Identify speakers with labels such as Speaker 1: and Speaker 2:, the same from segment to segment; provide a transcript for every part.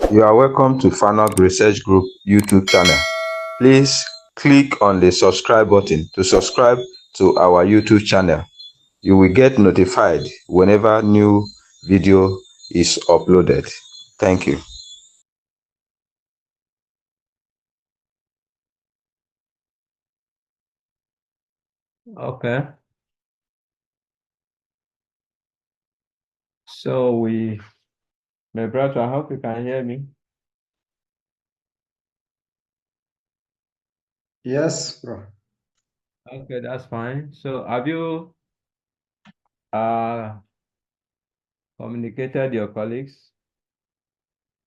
Speaker 1: You are welcome to FANOC Research Group YouTube channel. Please click on the subscribe button to subscribe to our YouTube channel. You will get notified whenever new video is uploaded. Thank you.
Speaker 2: Okay. So my brother, I hope you can hear me.
Speaker 3: Yes, bro.
Speaker 2: Okay, that's fine. So have you uh communicated your colleagues?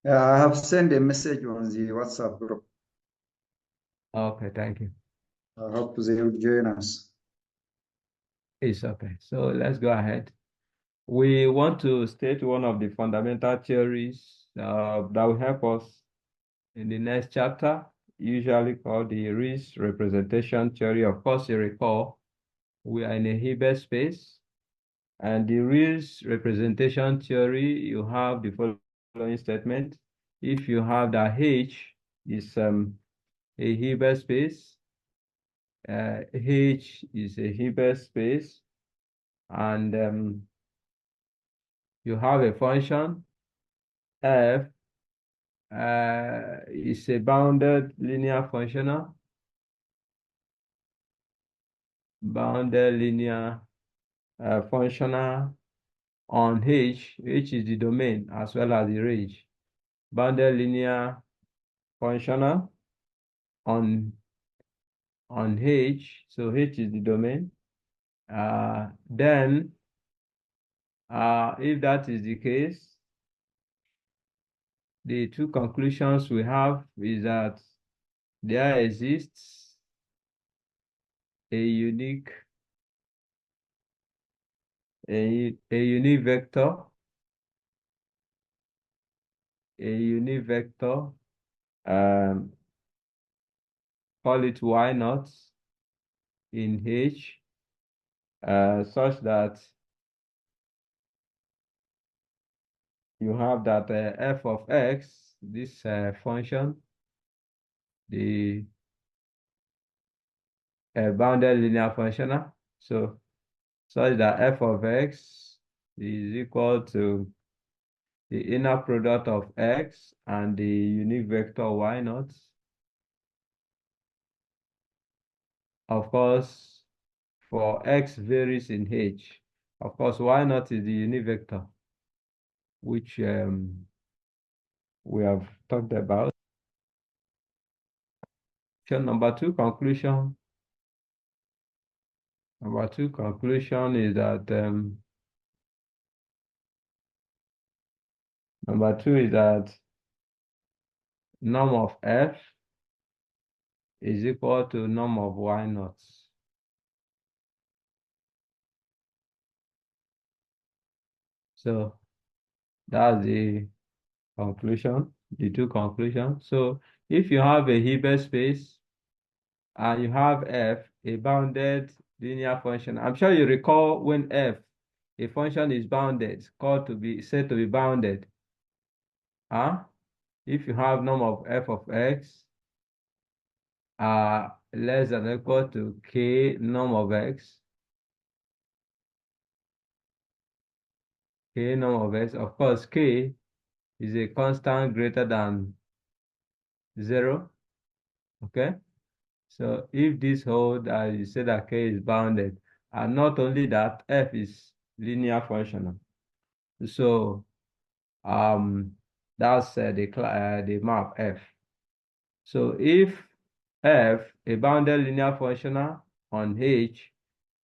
Speaker 3: I have sent a message on the WhatsApp group.
Speaker 2: Okay, thank you.
Speaker 3: I hope they will join us.
Speaker 2: It's okay. So let's go ahead. We want to state one of the fundamental theories that will help us in the next chapter, usually called the Rees representation theory. Of course, you recall we are in a Hilbert space. And the Rees representation theory, you have the following statement. If you have that H is a Hilbert space, H is a Hilbert space, and you have a function, F is a bounded linear functional, bounded linear functional on H is the domain as well as the range. Bounded linear functional on H, so H is the domain. Then, if that is the case, the two conclusions we have is that there exists a unique unique vector, a unique vector, um, call it Y naught in H, such that you have that f of x, this function, the bounded linear functional. So such that f of x is equal to the inner product of x and the unique vector y naught. Of course, for x varies in H. Of course, y naught is the unique vector, which we have talked about. So number two conclusion is that number two is that norm of f is equal to norm of y naught. So that's the conclusion, the two conclusions. So if you have a Hilbert space and you have f, a bounded linear function, I'm sure you recall when f, a function is bounded, called to be said to be bounded. If you have norm of f of x less than or equal to k norm of x, k norm of x, of course, k is a constant greater than 0, okay? So if this holds, you say that k is bounded, and not only that, f is linear functional. So that's the map f. So if f a bounded linear functional on H,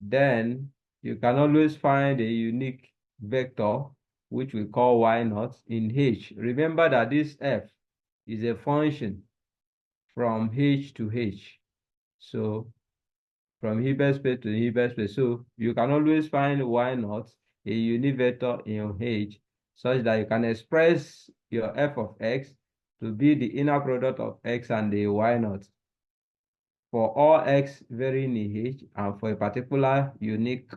Speaker 2: then you can always find a unique vector, which we call y naught in H. Remember that this f is a function from H to H. So from Hilbert space to Hilbert space. So you can always find y naught, a unique vector in H, such that you can express your f of x to be the inner product of x and the y naught for all x varying in H and for a particular unique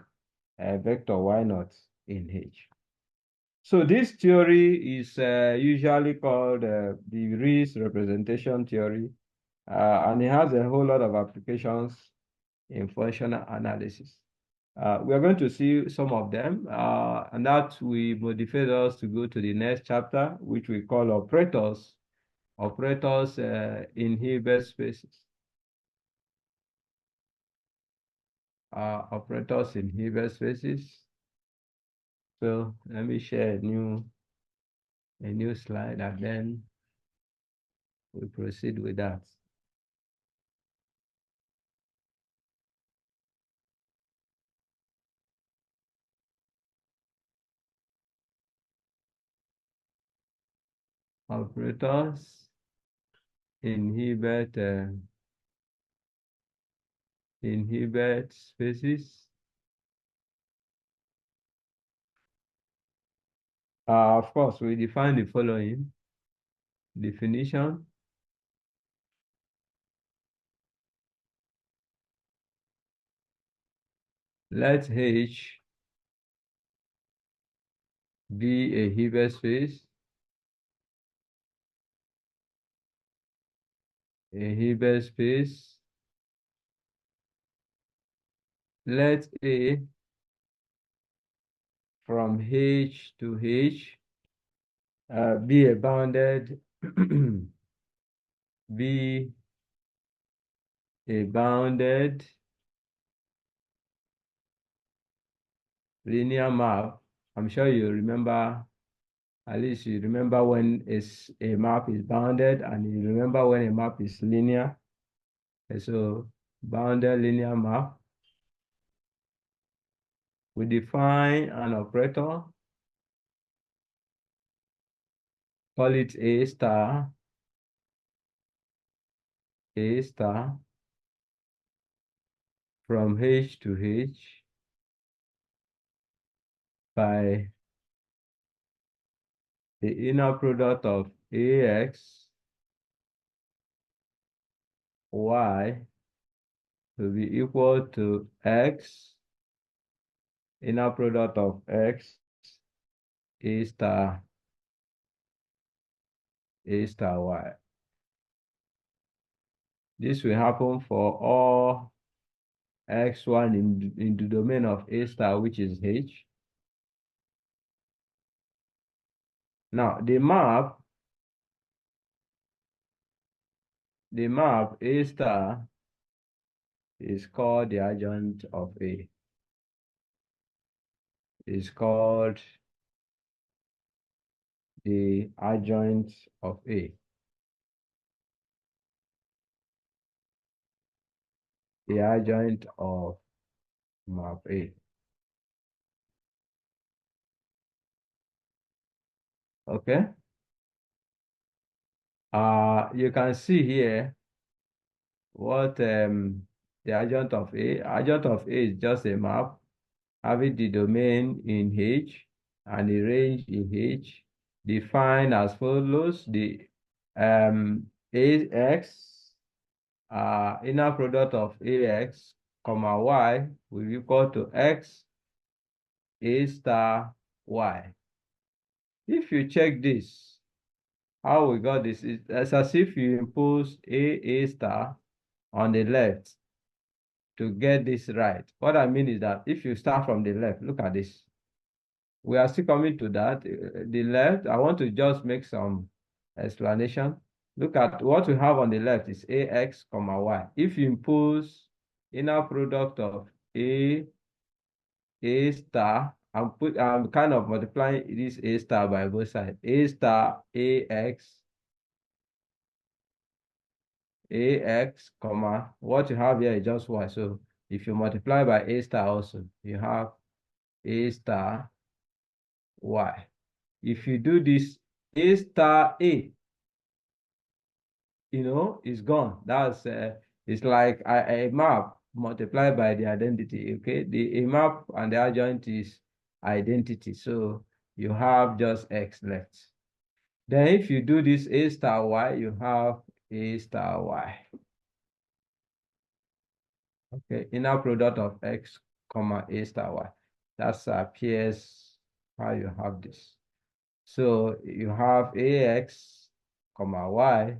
Speaker 2: vector y naught in H. So this theory is usually called the Rees representation theory, and it has a whole lot of applications in functional analysis. We are going to see some of them, and that will motivate us to go to the next chapter, which we call operators in Hilbert spaces. Operators in Hilbert spaces. So let me share a new slide, and then we proceed with that. Operators in Hilbert spaces. Of course, we define the following definition. Let H be a Hilbert space. A Hilbert space. Let A from H to H be a bounded be a bounded linear map. I'm sure you remember, at least you remember when a map is bounded, and you remember when a map is linear. And so bounded linear map. We define an operator, call it A star, from H to H by the inner product of AX, Y will be equal to X, inner product of X, A star Y. This will happen for all X1 in the domain of A star, which is H. Now, the map A star is called the adjoint of A. Is called the adjoint of A. The adjoint of map A. Okay. You can see here what the adjoint of A. Adjoint of A is just a map having the domain in H and the range in H, defined as follows: the AX inner product of AX, comma Y will be equal to X A star Y. If you check this, how we got this is as if you impose A star on the left to get this right. What I mean is that if you start from the left, look at this. We are still coming to that. The left, I want to just make some explanation. Look at what we have on the left is AX, comma Y. If you impose inner product of A star, I'm kind of multiplying this A star by both sides. A star AX, comma, what you have here is just Y. So if you multiply by A star also, you have A star Y. If you do this, A star A, is gone. That's it's like a map multiplied by the identity. Okay, a map and the adjoint is identity. So you have just X left. Then if you do this A star Y, you have A star Y. Okay, inner product of X, comma A star Y. That's appears how you have this. So you have AX, comma Y,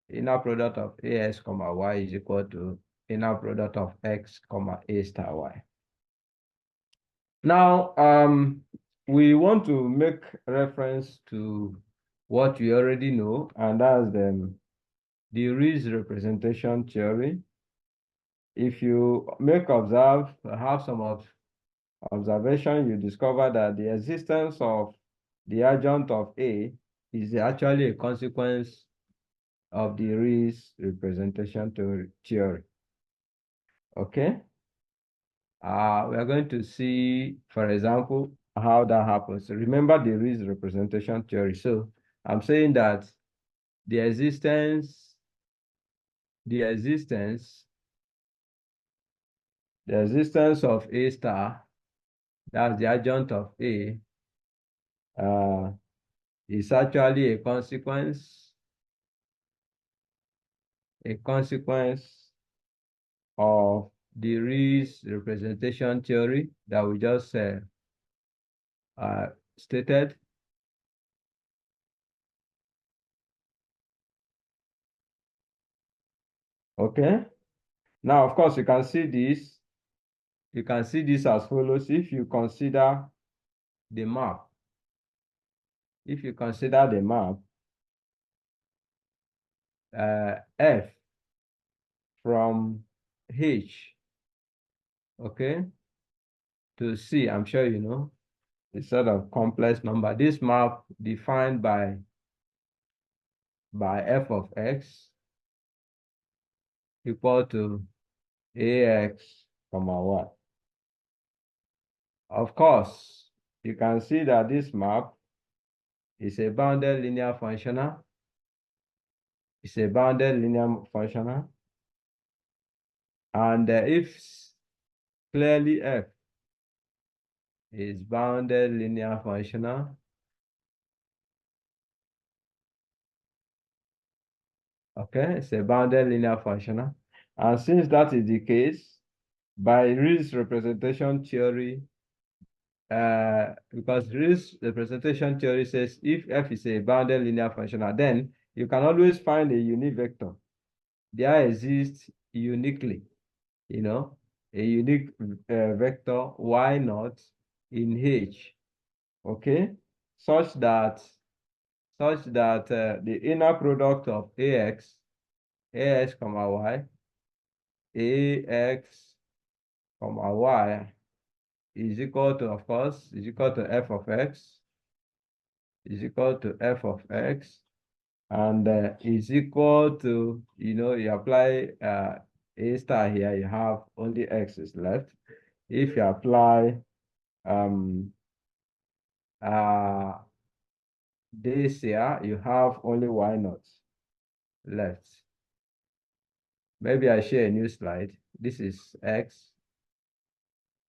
Speaker 2: inner product of AX, comma Y is equal to inner product of X, comma A star Y. Now, we want to make reference to what we already know, and that's the Rees representation theory. If you have some observation, you discover that the existence of the adjoint of A is actually a consequence of the Rees representation theory. Okay? We are going to see, for example, how that happens. Remember the Rees representation theory. So I'm saying that the existence of A star, that's the adjoint of A, is actually a consequence of the Rees representation theory that we just stated. Okay. Now, of course, you can see this. You can see this as follows. If you consider the map, F from H, okay, to C, I'm sure you know, it's sort of complex number. This map defined by f of x equal to ax, comma y. Of course, you can see that this map is a bounded linear functional. It's a bounded linear functional. And if clearly f is bounded linear functional, okay, it's a bounded linear functional. And since that is the case, by Rees representation theory, because Rees representation theory says if f is a bounded linear functional, then you can always find a unique vector. There exists uniquely, you know, a unique vector y naught in H, okay, such that the inner product of ax comma y, ax comma y is equal to, of course, is equal to f of x, is equal to f of x, and is equal to, you know, you apply a star here, you have only x is left. If you apply this here, you have only y naught left. Maybe I share a new slide. This is x,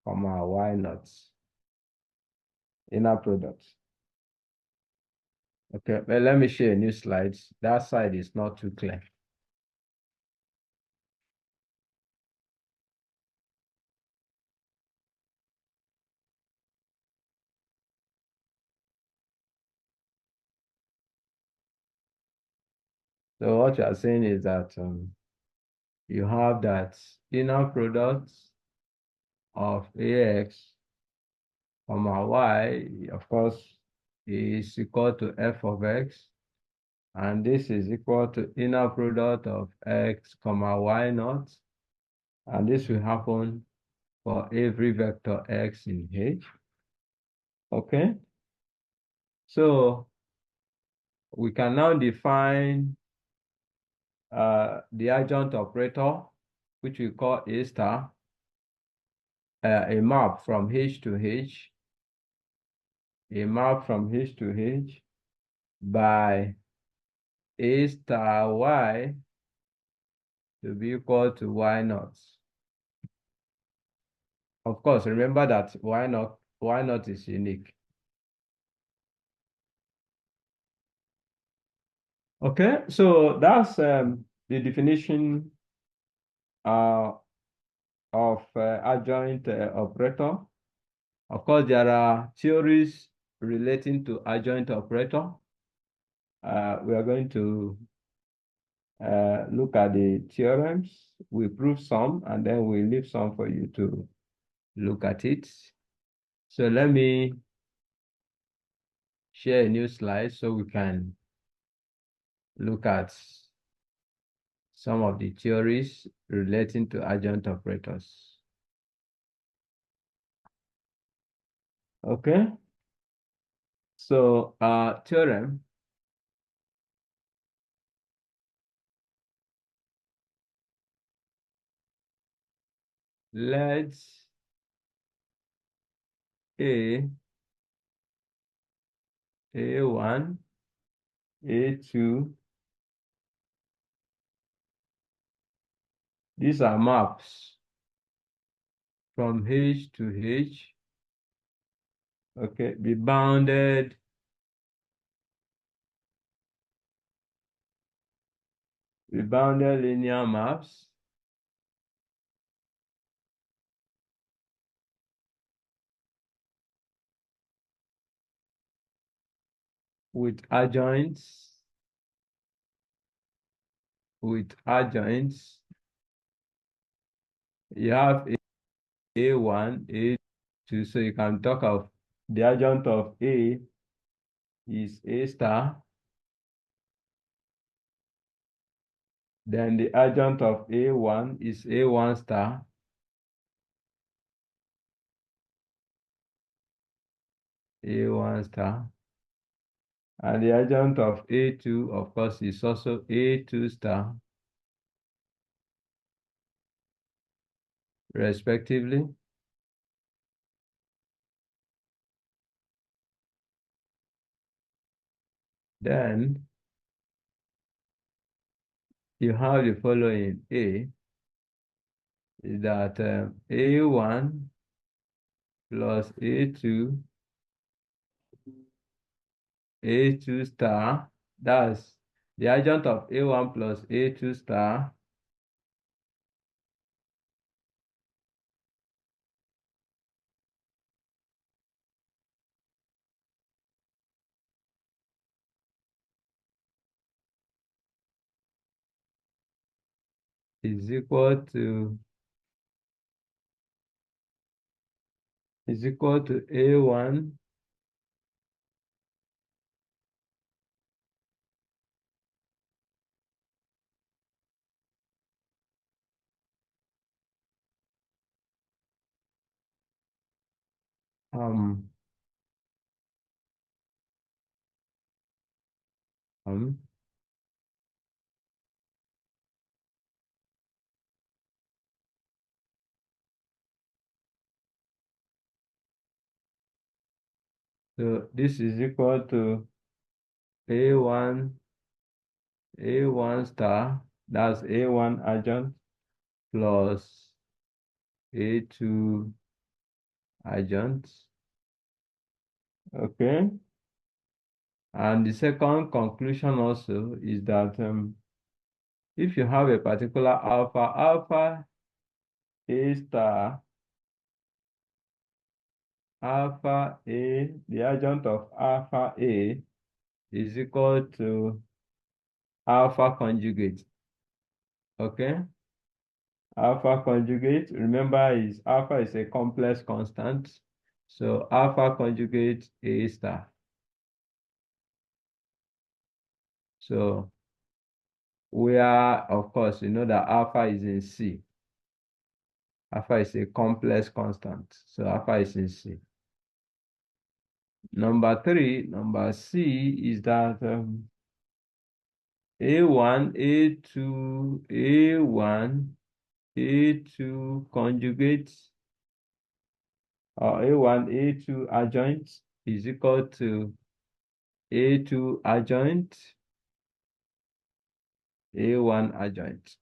Speaker 2: comma, y naught, inner product. Okay, well, let me share a new slide. That side is not too clear. So what you are saying is that you have that inner product of ax, comma, y, of course, is equal to f of x. And this is equal to inner product of x, comma, y naught. And this will happen for every vector x in H. Okay. So we can now define the adjoint operator, which we call A star, a map from H to H, a map from H to H by A star y to be equal to y naught. Of course, remember that y naught is unique. Okay, so that's the definition of adjoint operator. Of course, there are theories relating to adjoint operator. We are going to look at the theorems. We prove some, and then we leave some for you to look at it. So let me share a new slide so we can look at some of the theories relating to adjoint operators. Okay. So theorem. Let A1, A2, these are maps from H to H, okay, be bounded linear maps with adjoints, You have A1, A2, so you can talk of the adjoint of A is A star. Then the adjoint of A1 is A1 star. A1 star. And the adjoint of A2, of course, is also A2 star, respectively. Then you have the following. A is that A1 plus A2, A2 star, that's the adjoint of A1 plus A2 star is equal to A1 um, um, so this is equal to A1 star, that's A1 adjoint plus A2 adjoint. Okay. And the second conclusion also is that if you have a particular alpha A star, alpha A, the adjoint of alpha A is equal to alpha conjugate. Okay? Alpha conjugate, remember, alpha is a complex constant. So alpha conjugate A star. So where, of course, you know that alpha is in C. Alpha is a complex constant. So alpha is in C. Number C is that A1, A2, A1, A2 conjugate, or A1, A2 adjoint is equal to A2 adjoint, A1 adjoint.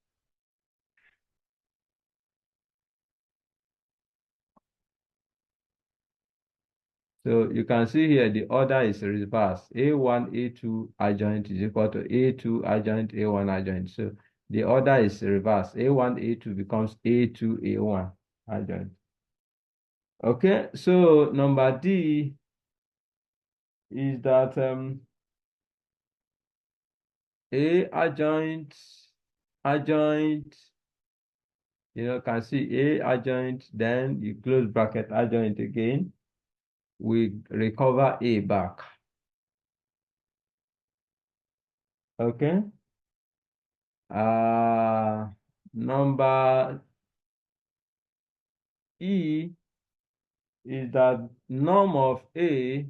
Speaker 2: So you can see here the order is reversed. A1, A2 adjoint is equal to A2 adjoint, A1 adjoint. So the order is reversed. A1, A2 becomes A2, A1 adjoint. Okay, so number D is that A adjoint, can see A adjoint, then you close bracket adjoint again. We recover A back. Okay. Number E is that norm of A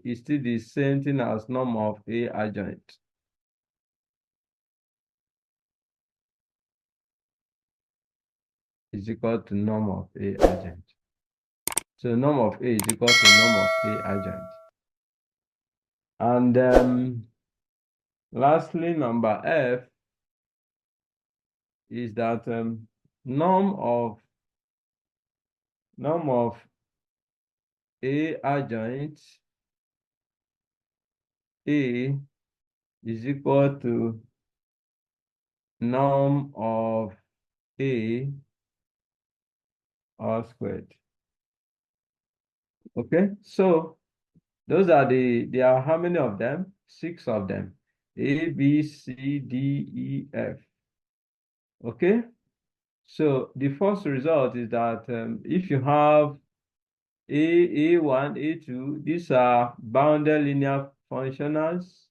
Speaker 2: is still the same thing as norm of A adjoint. Is equal to norm of A adjoint. So norm of A is equal to norm of A adjoint. And lastly, number F is that norm of A adjoint A is equal to norm of A all squared. Okay, so those are there are how many of them? 6 of them. A, B, C, D, E, F. Okay, so the first result is that if you have A1, A2, these are bounded linear functionals,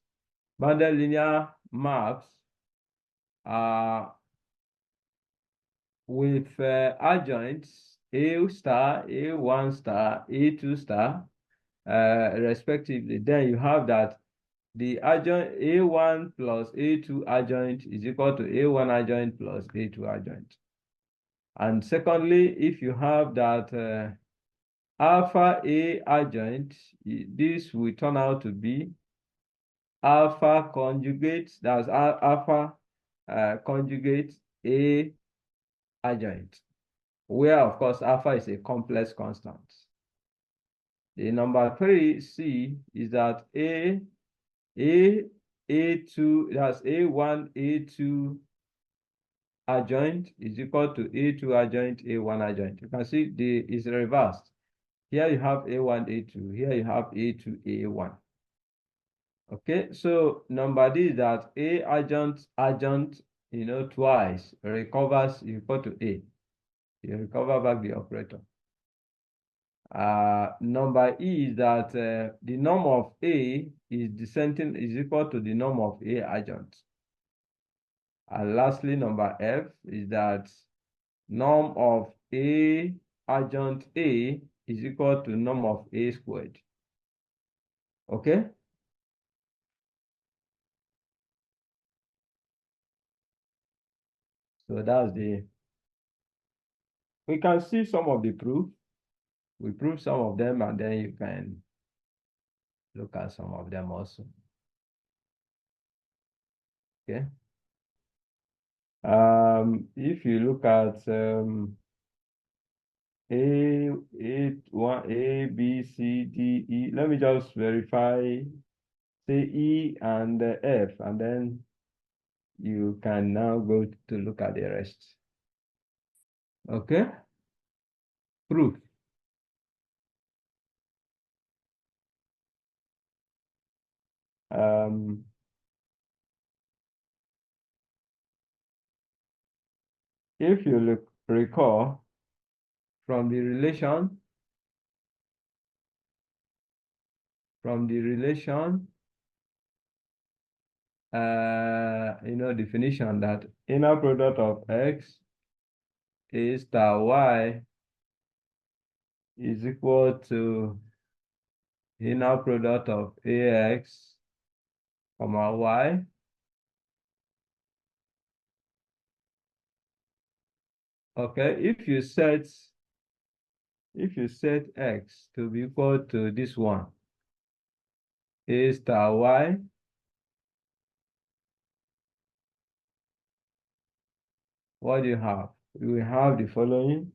Speaker 2: bounded linear maps with adjoints A star, A1 star, A2 star, respectively. Then you have that the adjoint A1 plus A2 adjoint is equal to A1 adjoint plus A2 adjoint. And secondly, if you have that alpha A adjoint, this will turn out to be alpha conjugate, that's alpha conjugate A adjoint, where of course alpha is a complex constant. The number 3, C, is that A2, that's A1, A2 adjoint is equal to A2 adjoint, A1 adjoint. You can see it's reversed. Here you have A1, A2. Here you have A2, A1. Okay, so number D is that A adjoint, twice recovers equal to A. You recover back the operator. Number E is that the norm of A is equal to the norm of A adjoint. And lastly, number F is that norm of A adjoint A is equal to norm of A squared. Okay? So that's we can see some of the proof. We prove some of them, and then you can look at some of them also. Okay? If you look at A1, A, B, C, D, E. Let me just verify, say E and F, and then you can now go to look at the rest. Okay? Proof. If you recall from the relation, definition that inner product of X is star Y is equal to inner product of AX, comma Y. Okay, if you set X to be equal to this one, A star Y, what do you have? We have the following.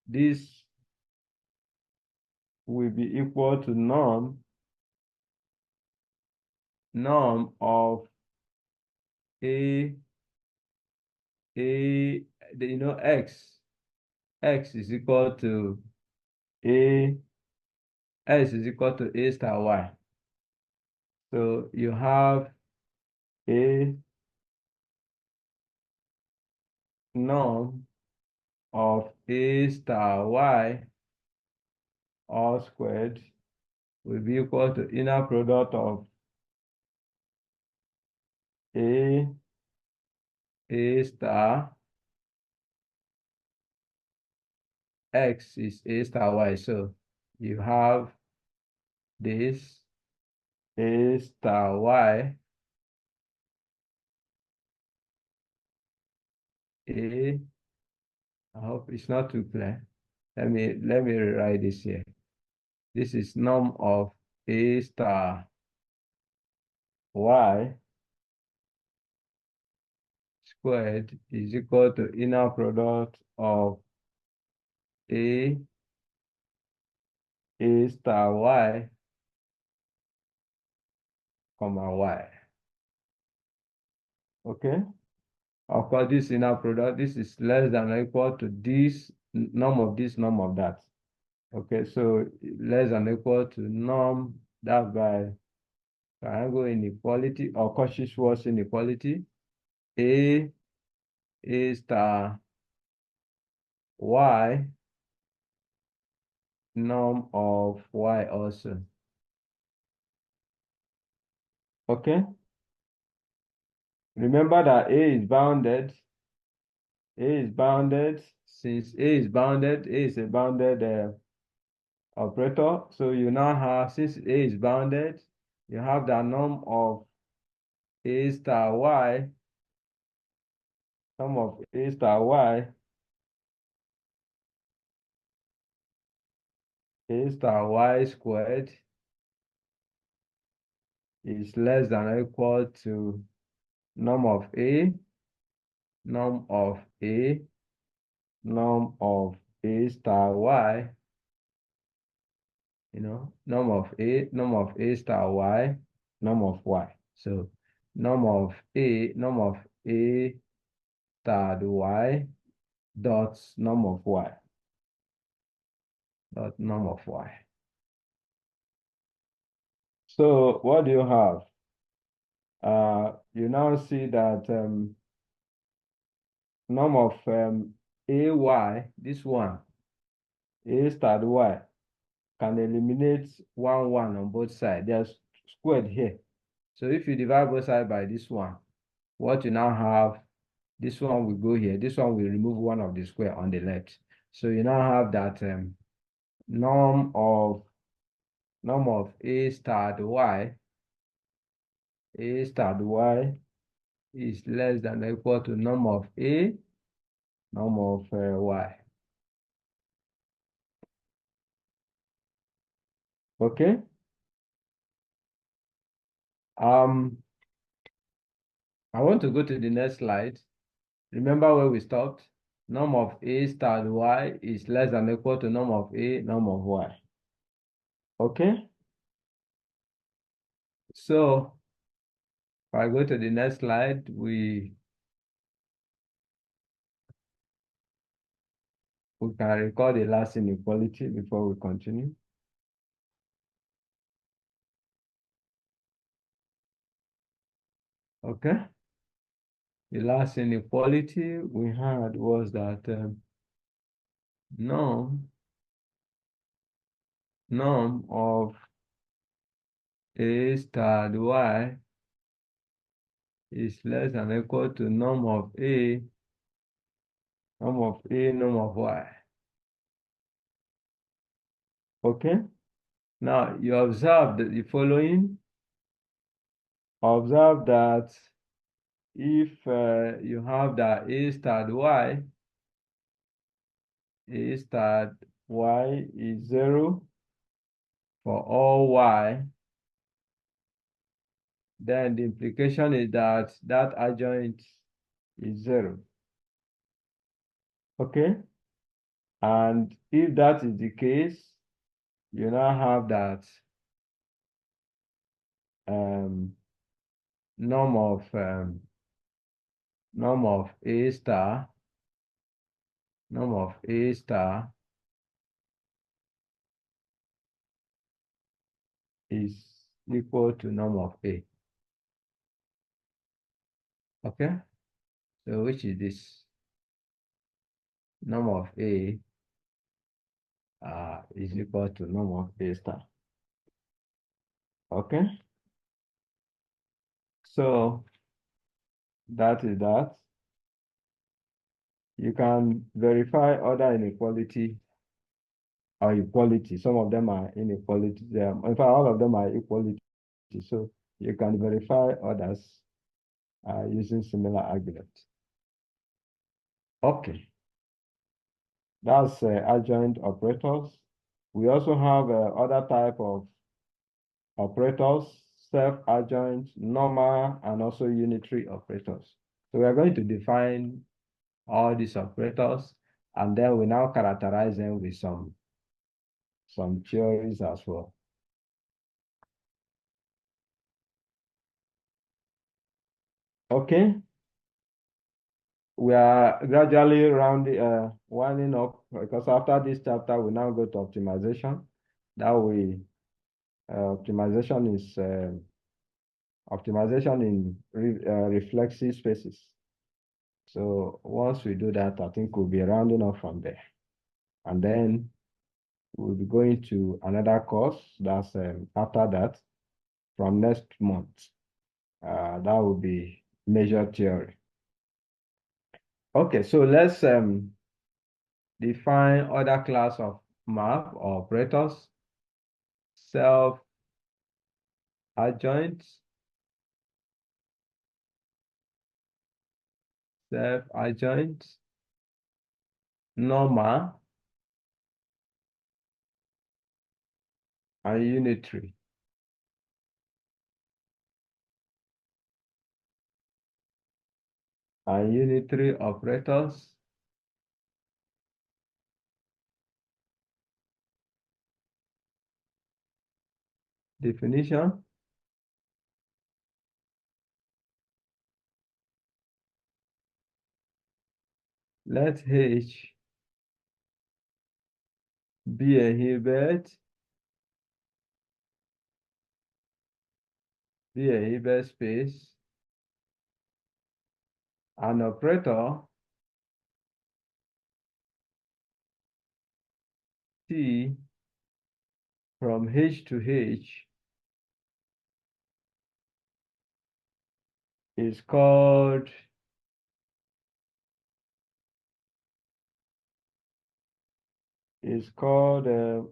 Speaker 2: This will be equal to norm of A x is equal to a, x is equal to a star y. So you have a norm of a star y all squared will be equal to inner product of a star x is a star y. So you have this a star y, a, I hope it's not too clear. Let me rewrite this here. This is norm of a star y squared is equal to inner product of a star y, comma y. Okay? Of course, this inner product, this is less than or equal to this norm of this, norm of that. Okay, so less than or equal to norm that by triangle inequality or Cauchy-Schwarz inequality, a star y norm of y also. Okay? Remember that a is bounded. A is bounded. Since a is bounded, a is a bounded operator. So you now have, since a is bounded, you have the norm of a star y, norm of a star y, a star y squared is less than or equal to norm of a, norm of a, norm of a star y, norm of a star y, norm of y. So norm of a star y dot norm of y, dot norm of y. So what do you have? You now see that norm of ay, this one, a star y, can eliminate 1, 1 on both sides. They're squared here. So if you divide both sides by this one, what you now have, this one will go here. This one will remove one of the square on the left. So you now have that norm of a star y, a star y is less than or equal to norm of a, norm of y. Okay? I want to go to the next slide. Remember where we stopped? Norm of a star y is less than or equal to norm of a, norm of y. Okay? So if I go to the next slide, we can record the last inequality before we continue. Okay? The last inequality we had was that norm of a star y is less than or equal to norm of a, norm of a, norm of y. Okay? Now you observe the following. Observe that if you have that a star y, a star y is 0 for all y, then the implication is that that adjoint is 0. Okay? And if that is the case, you now have that norm of norm of A star is equal to norm of A. Okay? So which is this? Norm of A is equal to norm of A star. Okay? So that is that. You can verify other inequality or equality. Some of them are inequality. In fact, all of them are equality. So you can verify others using similar arguments. Okay. That's adjoint operators. We also have other type of operators, self-adjoint, normal, and also unitary operators. So we are going to define all these operators, and then we now characterize them with some theories as well. Okay. We are gradually winding up because after this chapter, we now go to optimization. That way, optimization is optimization in reflexive spaces. So once we do that, I think we'll be rounding up from there. And then we'll be going to another course that's after that from next month. That will be measure theory. Okay, so let's define other class of map or operators. Self-adjoint, normal, and unitary. And unitary operators. Definition. Let H be a Hilbert, space. An operator T from H to H is called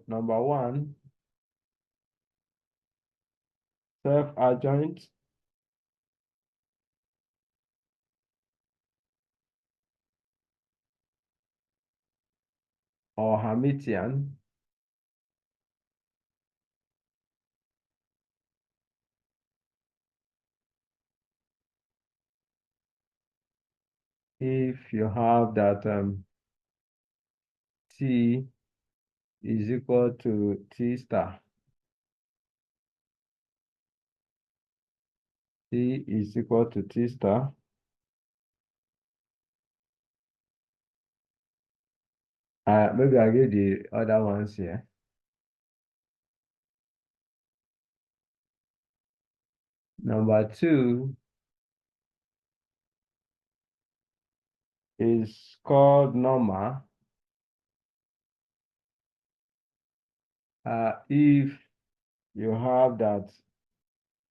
Speaker 2: number one, self-adjoint. Or Hermitian. If you have that T is equal to T star. T is equal to T star. Maybe I'll give the other ones here. Number two is called normal. If you have that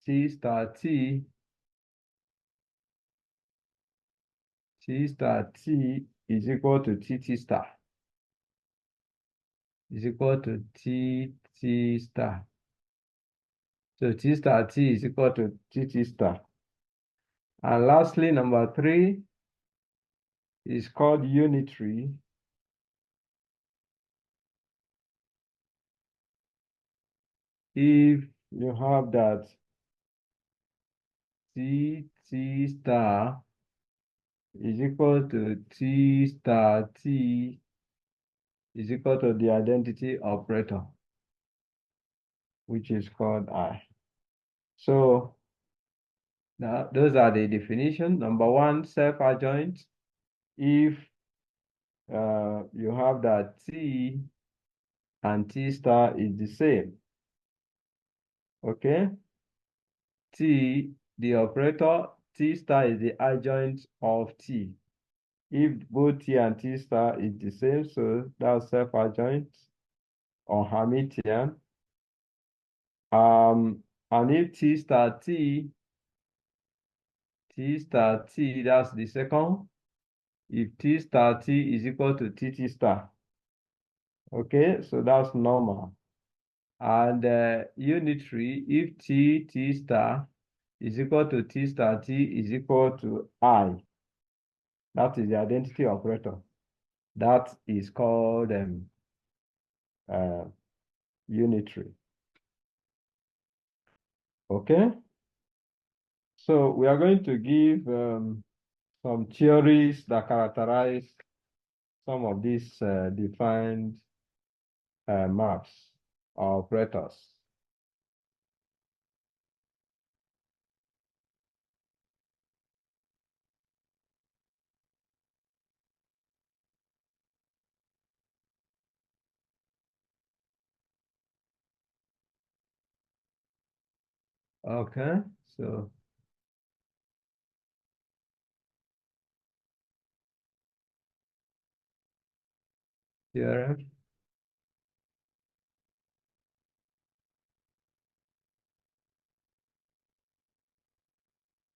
Speaker 2: T star T star T is equal to TT star. Is equal to TT star. So T star T is equal to TT star. And lastly, number three is called unitary. If you have that T star is equal to T star T is equal to the identity operator, which is called I. So Now, those are the definition. Number one, self-adjoint. If you have that T and T star is the same. Okay? T, the operator, T star is the adjoint of T. If both T and T star is the same, so that's self-adjoint or Hermitian. And if T star T star T, that's the second. If T star T is equal to TT star. Okay, so that's normal. And unitary, if T star is equal to T star T is equal to I. That is the identity operator. That is called unitary. Okay? So we are going to give some theories that characterize some of these defined maps or operators. Okay, so here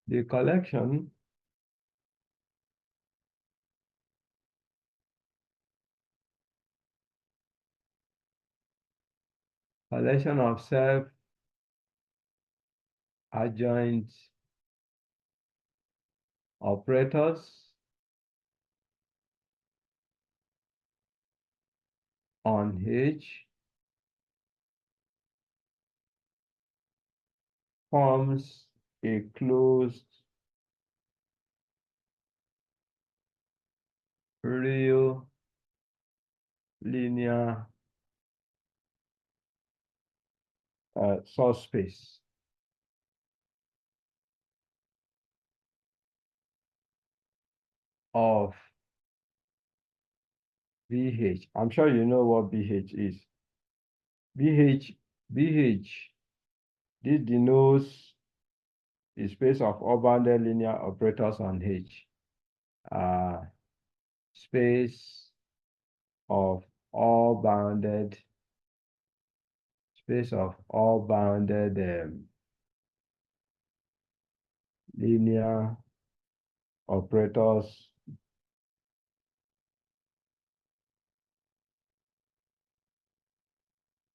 Speaker 2: the collection of self-adjoint operators on H forms a closed real linear subspace of BH. I'm sure you know what BH is. BH, this denotes the space of all-bounded linear operators on H. Space of all-bounded linear operators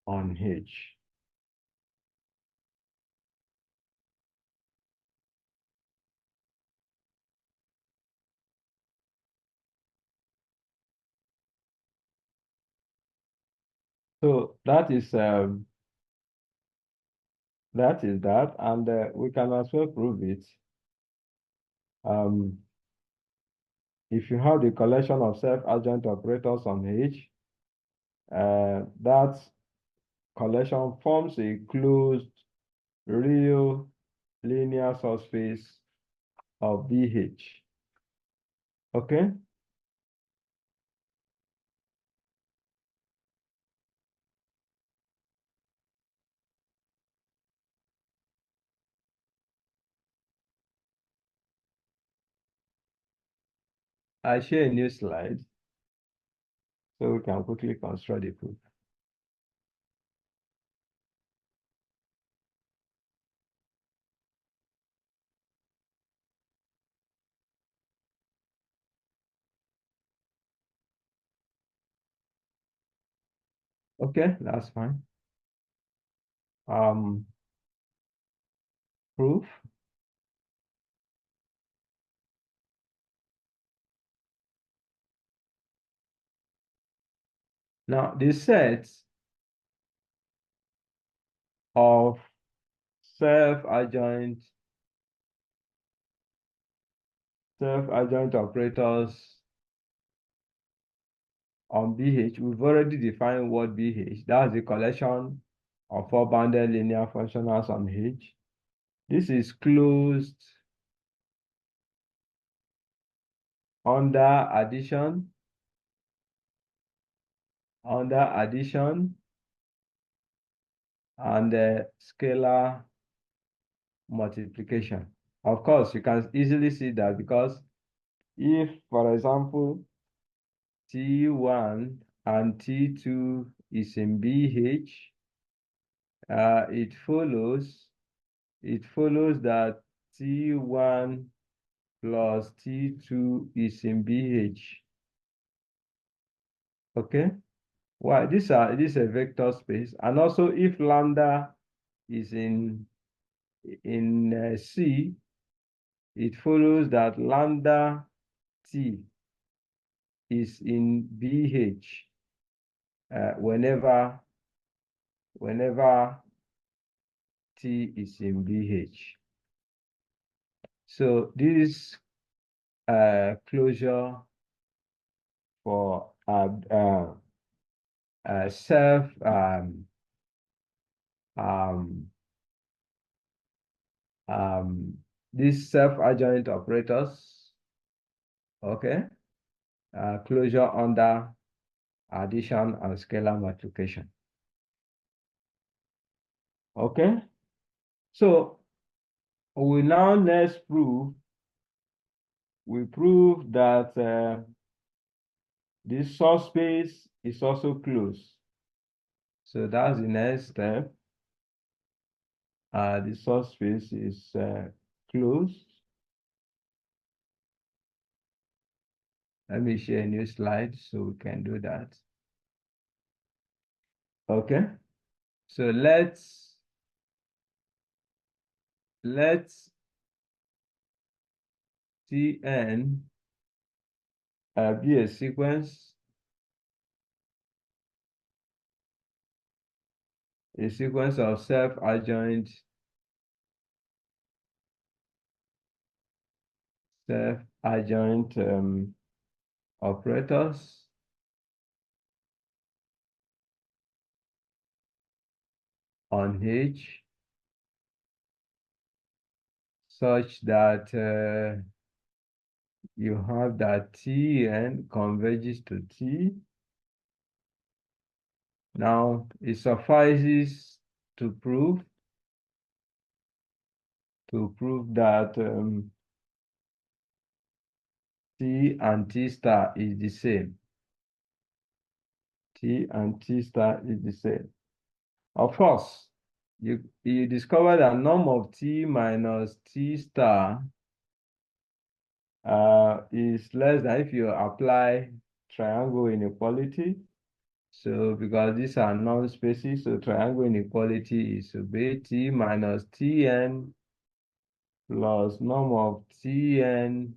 Speaker 2: on H. So that is that, and we can as well prove it. If you have the collection of self-adjoint operators on H, that collection forms a closed real linear subspace of BH. Okay? I share a new slide so we can quickly construct the proof. Okay, that's fine. Proof. Now, the set of self-adjoint operators on BH, we've already defined what BH. That's the collection of four bounded linear functionals on H. This is closed under addition, and scalar multiplication. Of course, you can easily see that because if, for example, T1 and T2 is in BH, it follows that T1 plus T2 is in BH. Okay? Why? This is a vector space. And also if lambda is in C, it follows that lambda T is in BH whenever T is in BH. So this closure for self these self-adjoint operators, okay, closure under addition and scalar multiplication. Okay, so we now next prove that this subspace is also closed. So that's the next step. The subspace is closed. Let me share a new slide so we can do that. Okay, so let's Tn be a sequence of self-adjoint operators on H such that you have that Tn converges to T. Now it suffices to prove that T and T star is the same. T and T star is the same. Of course, you discover that norm of T minus T star is less than if you apply triangle inequality. So because these are non-spaces, so triangle inequality is obey T minus Tn plus norm of Tn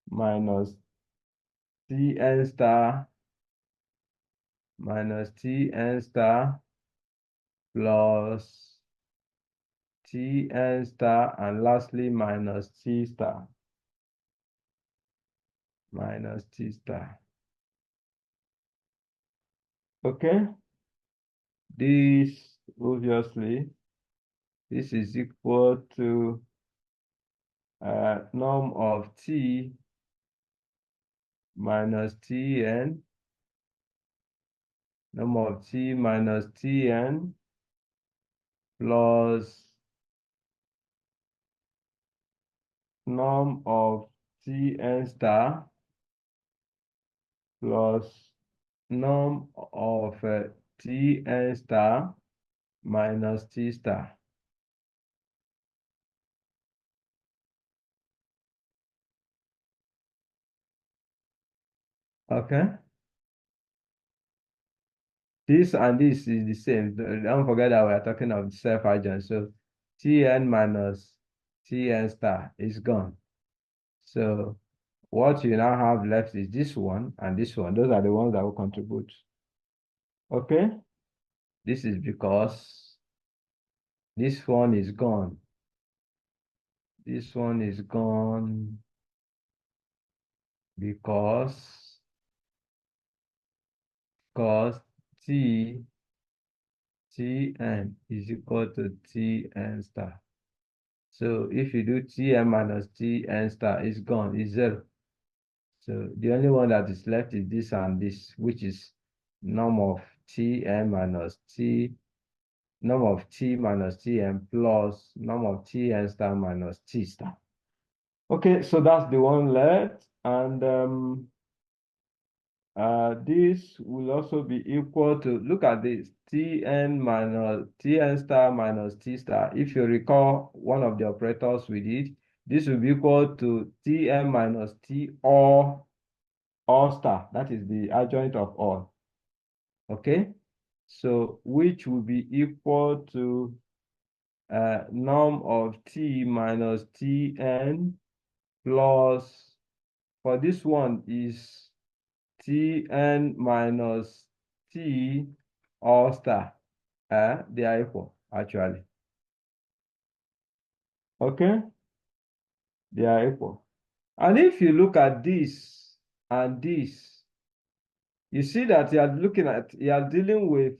Speaker 2: minus Tn star minus Tn star plus Tn star, and lastly minus T star. Minus T star. Okay, this obviously this is equal to norm of T minus Tn, norm of T minus Tn plus norm of Tn star plus norm of Tn star minus T star. Okay. This and this is the same. Don't forget that we are talking of self-adjoint. So Tn minus Tn star is gone. So what you now have left is this one and this one. Those are the ones that will contribute. Okay? This is because this one is gone. This one is gone because Tn is equal to Tn star. So if you do Tn minus Tn star, it's gone, it's 0. So the only one that is left is this and this, which is norm of Tn minus T, norm of T minus Tn plus norm of Tn star minus T star. Okay, so that's the one left. And this will also be equal to, look at this, Tn minus Tn star minus T star. If you recall one of the operators we did, this will be equal to Tn minus T or star. That is the adjoint of all. Okay, so which will be equal to norm of T minus Tn plus, for this one is Tn minus T all star. They are equal, actually. Okay, they are equal. And if you look at this and this, you see that you are dealing with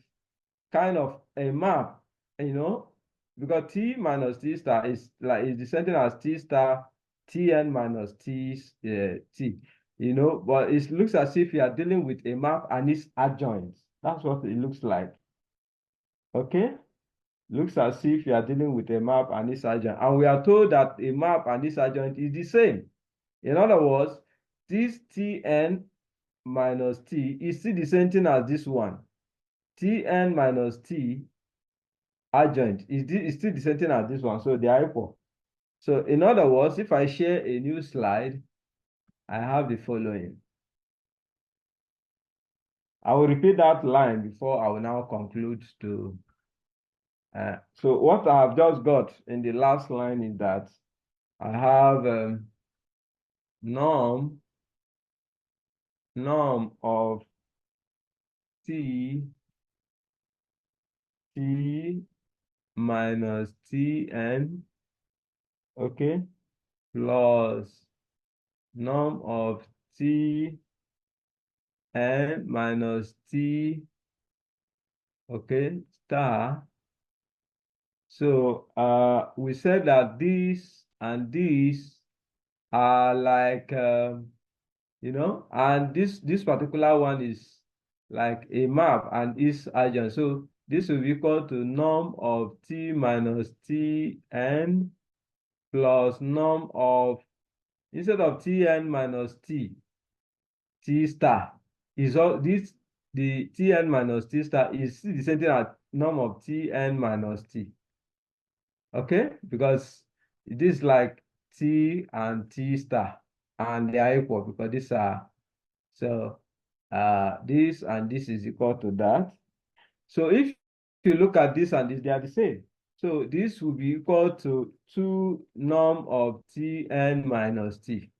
Speaker 2: kind of a map, because T minus T star is the same thing as T star, Tn minus T, but it looks as if you are dealing with a map and its adjoints. That's what it looks like. Okay? Looks as if you are dealing with a map and its adjoint. And we are told that a map and its adjoint is the same. In other words, this Tn minus T is still the same thing as this one. Tn minus T adjoint is still the same thing as this one, so they are equal. So in other words, if I share a new slide, I have the following. I will repeat that line before I will now conclude to. So what I have just got in the last line is that I have norm of T minus Tn, okay, plus norm of Tn minus T, okay, star. So we said that this and this are like and this particular one is like a map and its adjoint. So this will be equal to norm of T minus Tn plus norm of, instead of Tn minus T star is all this, the Tn minus T star is the same thing as norm of Tn minus T. Okay, because this is like T and T star, and they are equal because these are, so this and this is equal to that. So if you look at this and this, they are the same. So this will be equal to 2 norm of Tn minus T.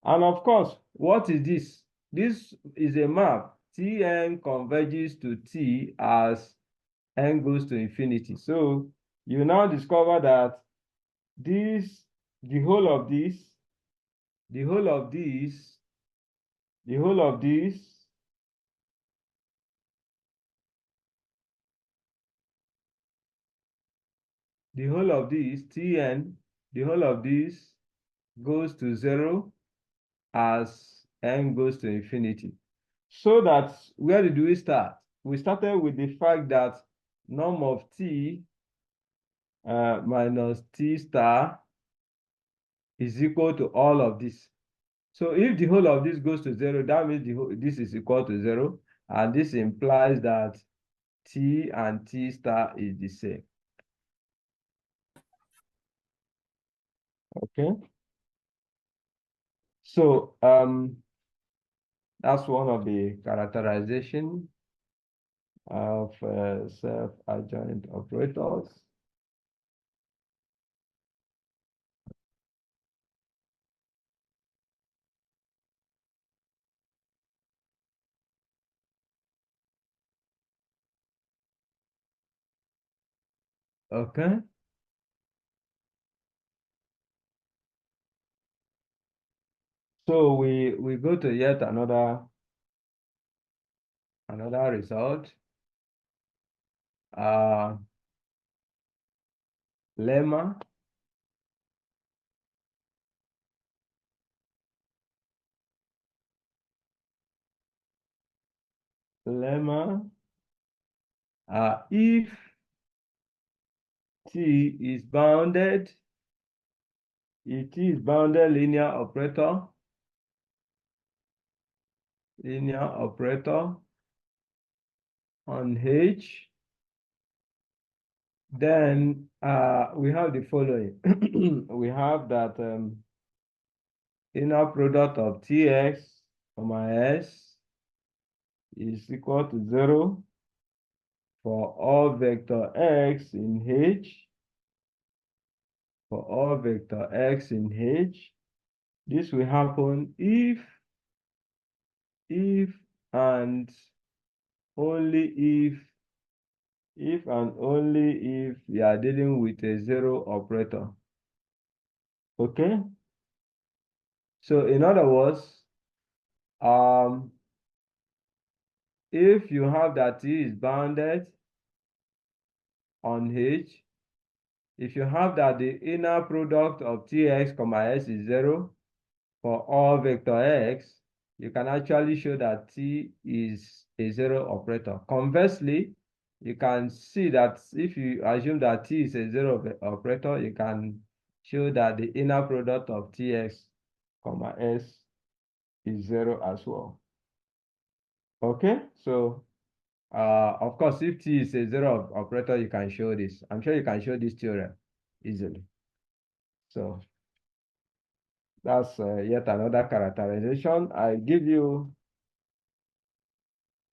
Speaker 2: And of course, what is this? This is a map. Tn converges to T as n goes to infinity. So you now discover that this, the whole of this, the whole of this, the whole of this, the whole of this, Tn, the whole of this goes to 0 as n goes to infinity. So that, where did we start? We started with the fact that norm of T minus T star is equal to all of this. So if the whole of this goes to 0, that means this is equal to 0. And this implies that T and T star is the same. Okay. So that's one of the characterization of self-adjoint operators. Okay. So we go to yet another result. Lemma. lemma, if T is bounded, if T is bounded linear operator on H, then we have the following. We have that inner product of Tx, S is equal to 0 for all vector x in H, This will happen if and only if you are dealing with a zero operator. Okay? So in other words, if you have that T is bounded on H, if you have that the inner product of Tx, S is 0 for all vector x, you can actually show that T is a zero operator. Conversely, you can see that if you assume that T is a zero operator, you can show that the inner product of Tx, S is 0 as well. Okay, so of course, if T is a zero operator, you can show this. I'm sure you can show this theorem easily. So that's yet another characterization. I give you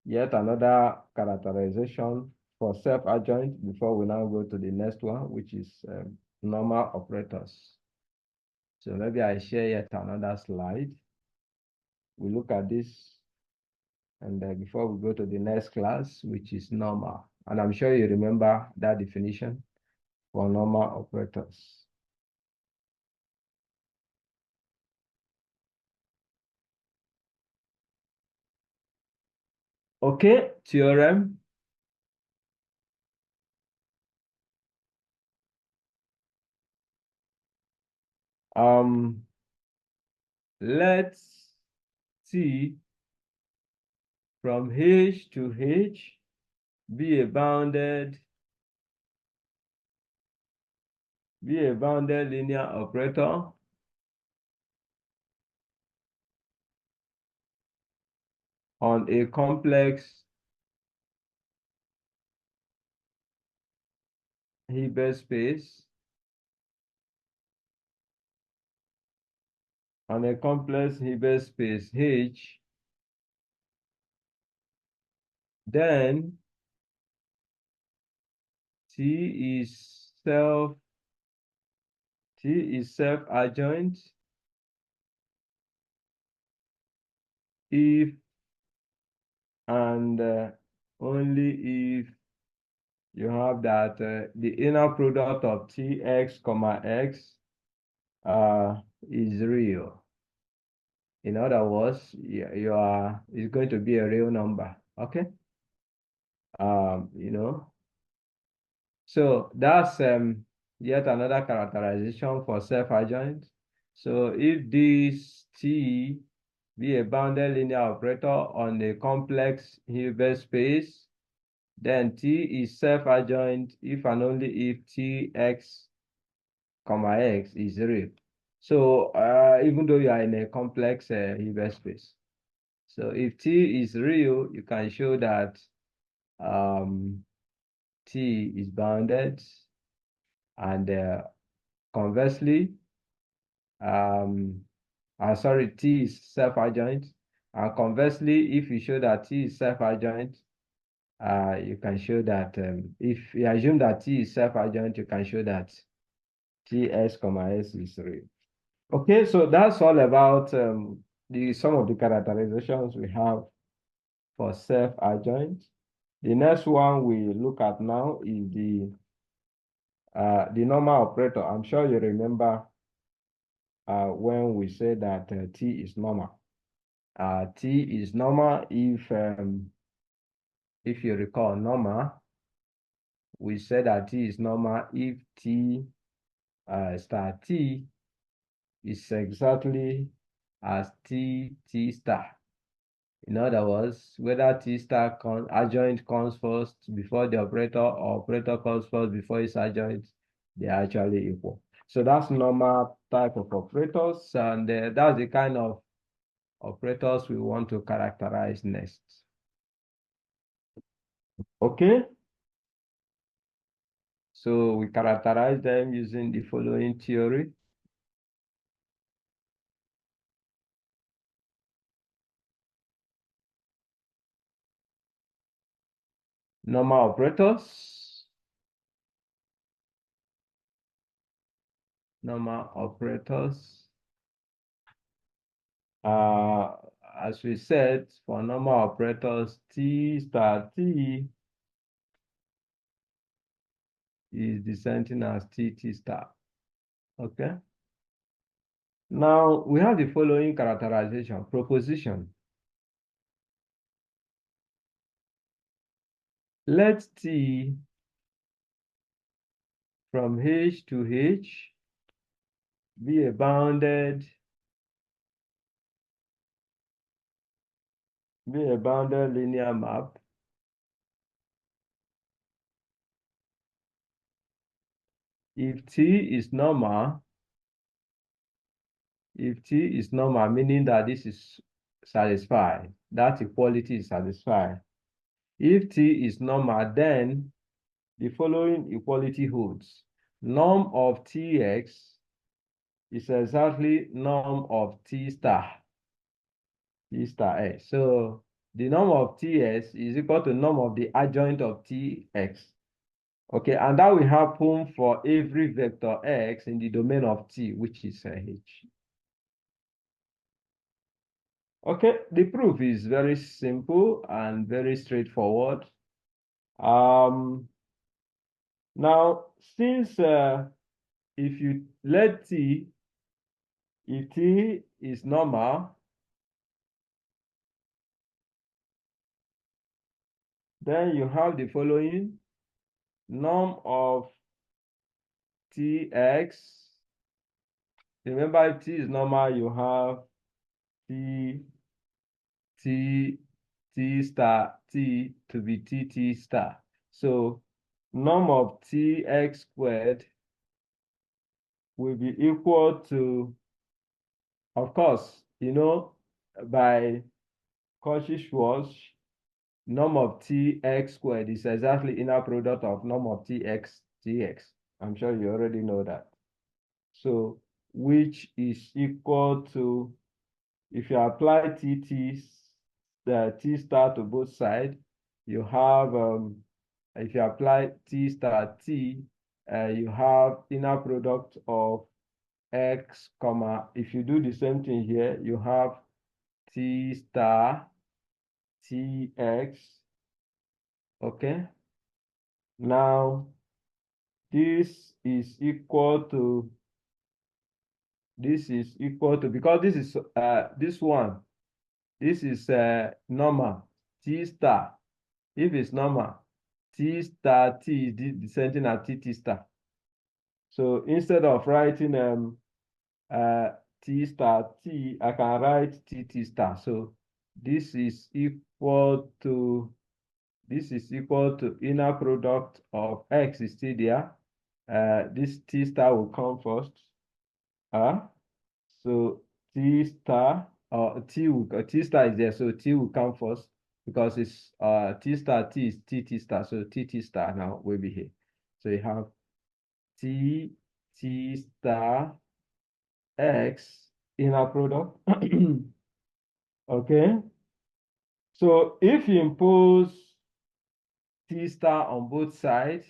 Speaker 2: yet another characterization for self-adjoint before we now go to the next one, which is normal operators. So maybe I share yet another slide. We look at this, and before we go to the next class, which is normal. And I'm sure you remember that definition for normal operators. Okay, theorem. Let T from H to H be a bounded linear operator on a complex Hilbert space, H, then T is self-adjoint if and only if you have that the inner product of Tx, X is real. In other words, it's going to be a real number. Okay. So that's yet another characterization for self-adjoint. So if this T be a bounded linear operator on a complex Hilbert space, then T is self-adjoint if and only if Tx, X is real. So even though you are in a complex Hilbert space. So if T is real, you can show that T is bounded, and conversely, T is self-adjoint, and conversely, if you show that T is self-adjoint, you can show that if you assume that T is self-adjoint, you can show that Ts, S is real. Okay, so that's all about some of the characterizations we have for self-adjoint. The next one we look at now is the normal operator. I'm sure you remember when we say that T is normal. T is normal if you recall normal, we said that T is normal if T star T is exactly as T star. In other words, whether T star adjoint comes first before the operator or operator comes first before its adjoint, they are actually equal. So that's normal type of operators, and that's the kind of operators we want to characterize next. Okay? So we characterize them using the following theory. Normal operators. Normal operators. As we said, for normal operators, T star T is the same as TT star. Okay. Now we have the following characterization, proposition. Let T from H to H be a bounded linear map if T is normal. If T is normal, meaning that this is satisfied, that equality is satisfied. If T is normal, then the following equality holds. Norm of Tx is exactly norm of T star x. So the norm of Ts is equal to norm of the adjoint of Tx. Okay, and that will happen for every vector x in the domain of T, which is H. Okay, the proof is very simple and very straightforward. Now, since if you let T, if T is normal, then you have the following norm of Tx. Remember, if T is normal, you have T star T to be TT star. So norm of Tx squared will be equal to, of course, by Cauchy-Schwarz, norm of Tx squared is exactly inner product of norm of Tx. I'm sure you already know that. So, which is equal to, if you apply the T star to both sides, you have, if you apply T star T, you have inner product of x, comma, if you do the same thing here, you have T star Tx, okay? Now, this is equal to, because this is, this is normal, T star. If it's normal, T star T is the same thing as TT star. So instead of writing T star T, I can write TT star. So this is equal to inner product of x is still there. This T star will come first. So T star T star is there, so T will come first because it's T star T is TT star, so TT star now will be here. So you have T star x inner product. Okay. So if you impose T star on both sides,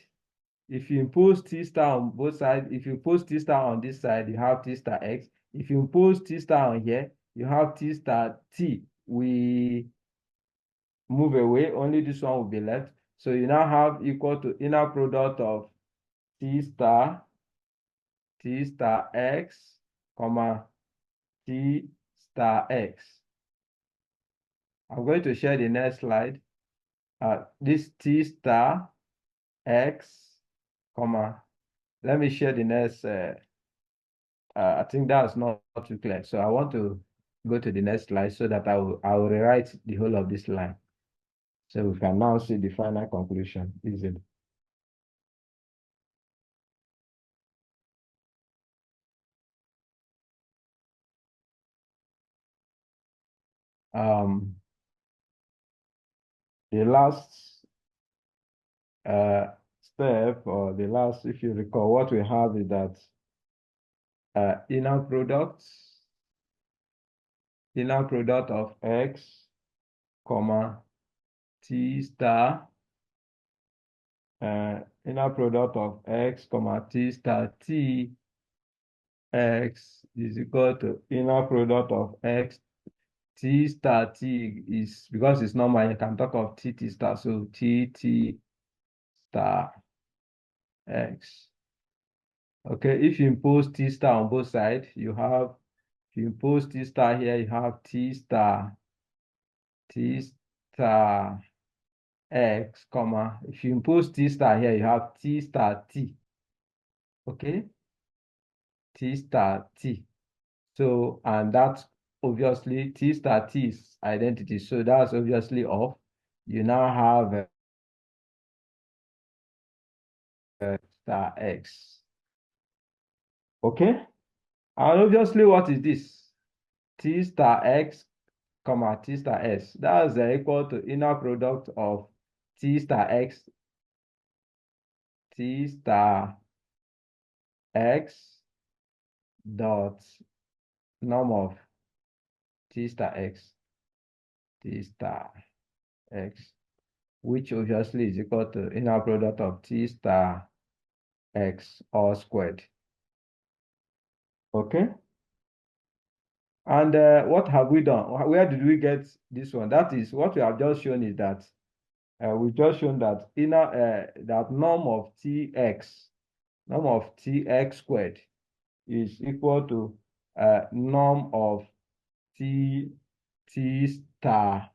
Speaker 2: if you impose T star on both sides, if you impose T star on this side, you have T star x. If you impose T star on here, you have T star T. We move away, only this one will be left. So you now have equal to inner product of T star x, comma, T star x. I'm going to share the next slide. This T star x, comma, let me share the next, I think that's not too clear. So I want to go to the next slide so that I will rewrite the whole of this line. So we can now see the final conclusion easily. The last step, or the last, if you recall, what we have is that inner product of x, comma, t star, inner product of x, comma, t star t, x is equal to inner product of x, t star t is, because it's normal, you can talk of t star, so t star x. Okay, if you impose t star on both sides, you have, if you impose t star here, you have t star x, comma. If you impose t star here, you have t star t. Okay, t star t. So, and that's obviously t star t is identity. So that's obviously off. You now have star x. Okay, and obviously, what is this? T star x, comma, t star s. That's equal to inner product of t star x, t star x dot norm of t star x, t star x, which obviously is equal to inner product of t star x all squared. Okay. And what have we done? Where did we get this one? That is what we have just shown is that we've just shown that that norm of tx squared is equal to norm of t star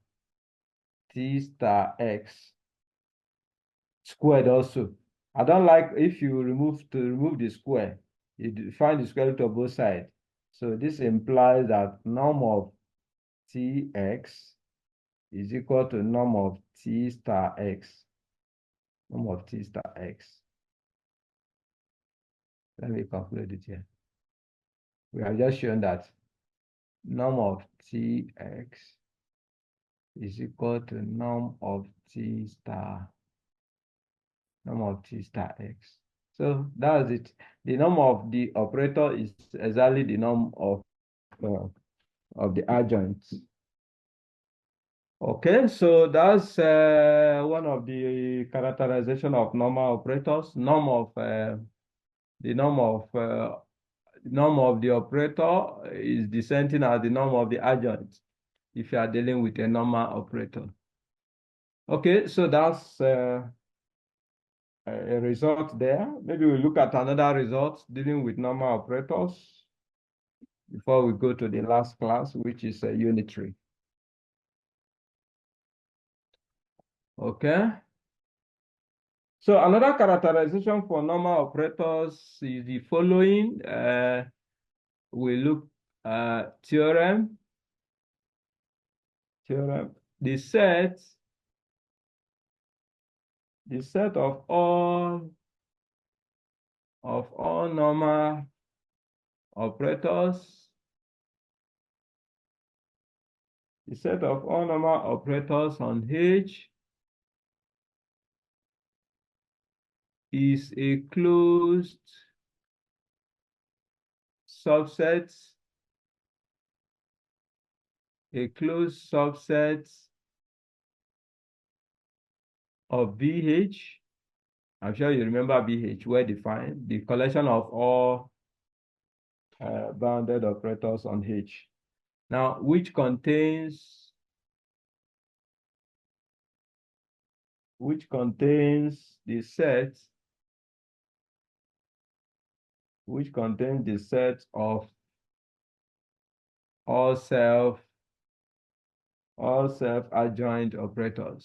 Speaker 2: x squared also. I don't like if you remove the square, you find the square root of both sides. So this implies that norm of tx is equal to norm of t star x. Norm of t star x. Let me calculate it here. We have just shown that norm of tx is equal to norm of t star x. So that's it. The norm of the operator is exactly the norm of the adjoint. Okay, so that's one of the characterization of normal operators. The norm of the operator is the same thing as the norm of the adjoint if you are dealing with a normal operator. Okay, so that's a result there. Maybe we'll look at another result dealing with normal operators before we go to the last class, which is a unitary. Okay. So another characterization for normal operators is the following. We look at theorem. The set of all normal operators. The set of all normal operators on H is a closed subset, of BH. I'm sure you remember BH, well defined, the collection of all bounded operators on H. Now, which contains the set of all self-adjoint operators.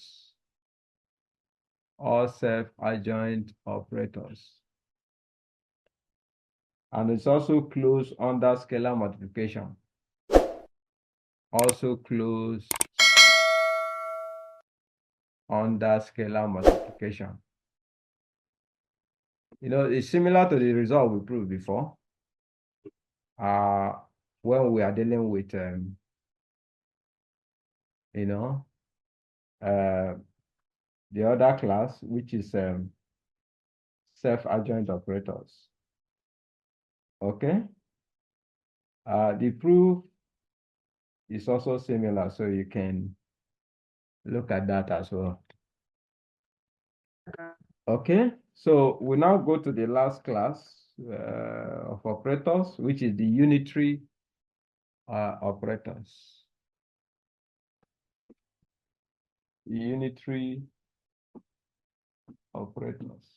Speaker 2: And it's also closed under scalar multiplication. also closed under scalar multiplication. It's similar to the result we proved before. When we are dealing with, the other class, which is self-adjoint operators. Okay. The proof is also similar, so you can look at that as well. Okay, so we now go to the last class of operators, which is the unitary operators. Unitary operators.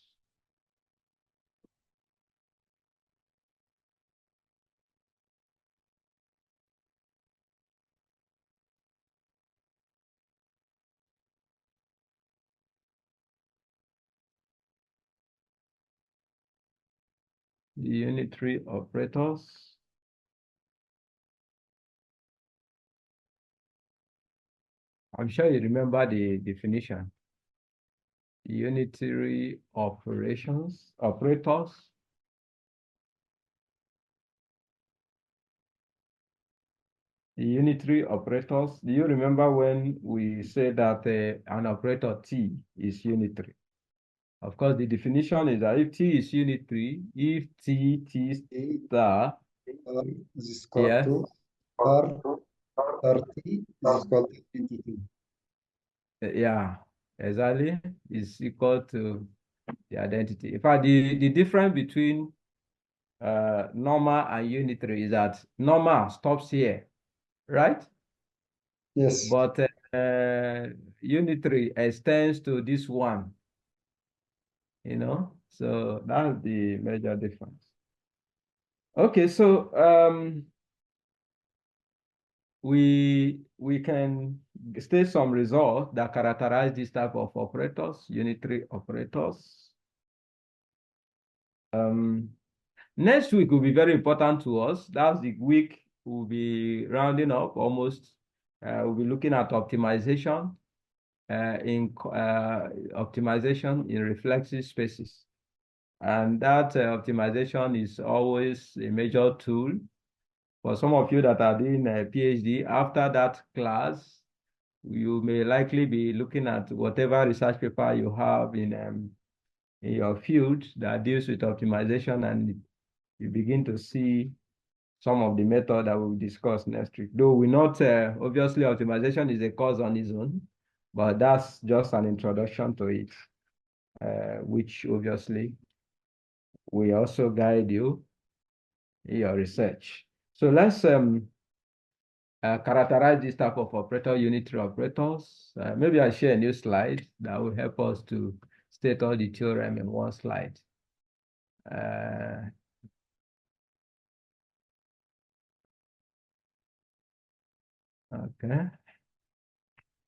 Speaker 2: Unitary operators. I'm sure you remember the definition. Unitary operators. Unitary operators. Do you remember when we said that an operator T is unitary? Of course, the definition is that if T is unitary, if T star,
Speaker 3: is equal
Speaker 2: yes,
Speaker 3: to R T is equal to entity.
Speaker 2: Yeah, exactly, is equal to the identity. In fact, the difference between normal and unitary is that normal stops here, right?
Speaker 3: Yes.
Speaker 2: But unitary extends to this one, so that's the major difference. Okay, so we can state some results that characterize this type of operators, unitary operators. Next week will be very important to us. That's the week we'll be rounding up almost. We'll be looking at optimization optimization in reflexive spaces. And that optimization is always a major tool. For some of you that are doing a PhD, after that class, you may likely be looking at whatever research paper you have in your field that deals with optimization, and you begin to see some of the method that we'll discuss next week. Though we not, obviously optimization is a course on its own, but that's just an introduction to it, which obviously we also guide you in your research. So let's characterize this type of operator, unitary operators. Maybe I share a new slide that will help us to state all the theorem in one slide. Okay.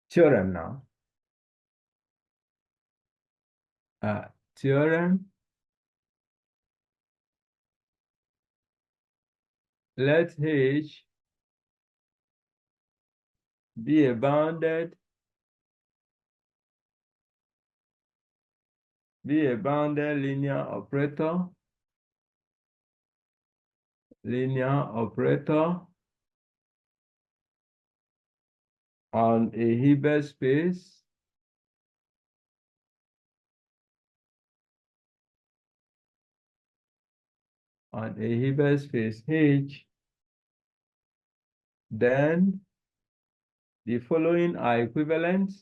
Speaker 2: Theorem now. Theorem. Let H be a bounded linear operator on a Hilbert space H, then the following are equivalent.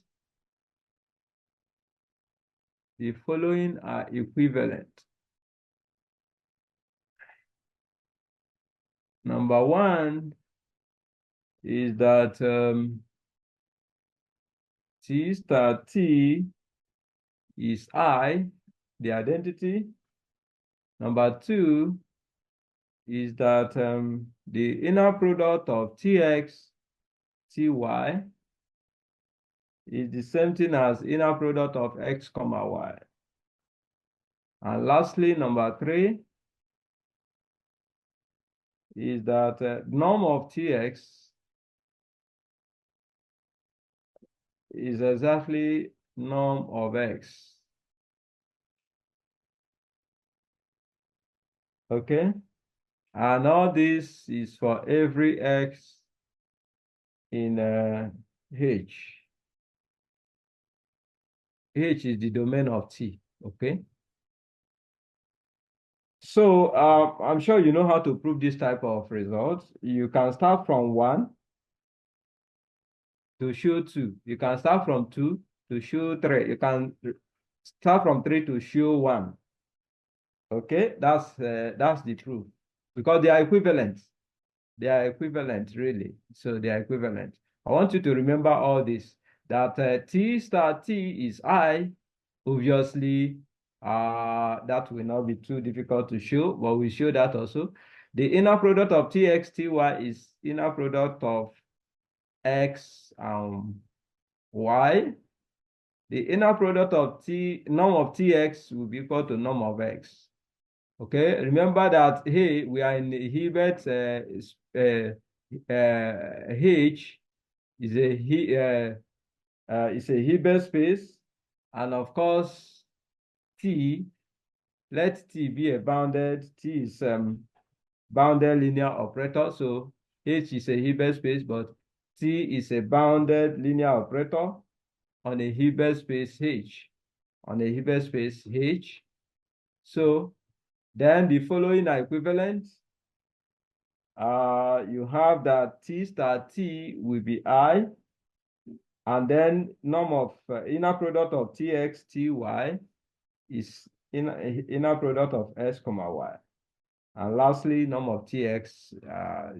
Speaker 2: Number one is that T star T is I, the identity. Number two is that the inner product of Tx, Ty is the same thing as inner product of X, Y. And lastly, number three is that norm of Tx is exactly norm of x. Okay? And all this is for every x in H. H is the domain of T, okay? So I'm sure you know how to prove this type of results. You can start from 1 to show 2. You can start from 2 to show 3. You can start from 3 to show 1. Okay, that's the proof. Because they are equivalent. They are equivalent, really. So they are equivalent. I want you to remember all this. That T star T is I. Obviously, that will not be too difficult to show, but we show that also. The inner product of Tx, Ty is inner product of X and Y. The inner product of norm of Tx will be equal to norm of X. Okay, remember that, hey, we are in Hilbert, H is a Hilbert space, and of course, T, let T be a bounded, T is bounded linear operator, so H is a Hilbert space, but T is a bounded linear operator on a Hilbert space H, on a Hilbert space H. So then the following are equivalent. You have that T star T will be I, and then norm of inner product of Tx, Ty is inner product of S comma Y. And lastly, norm of Tx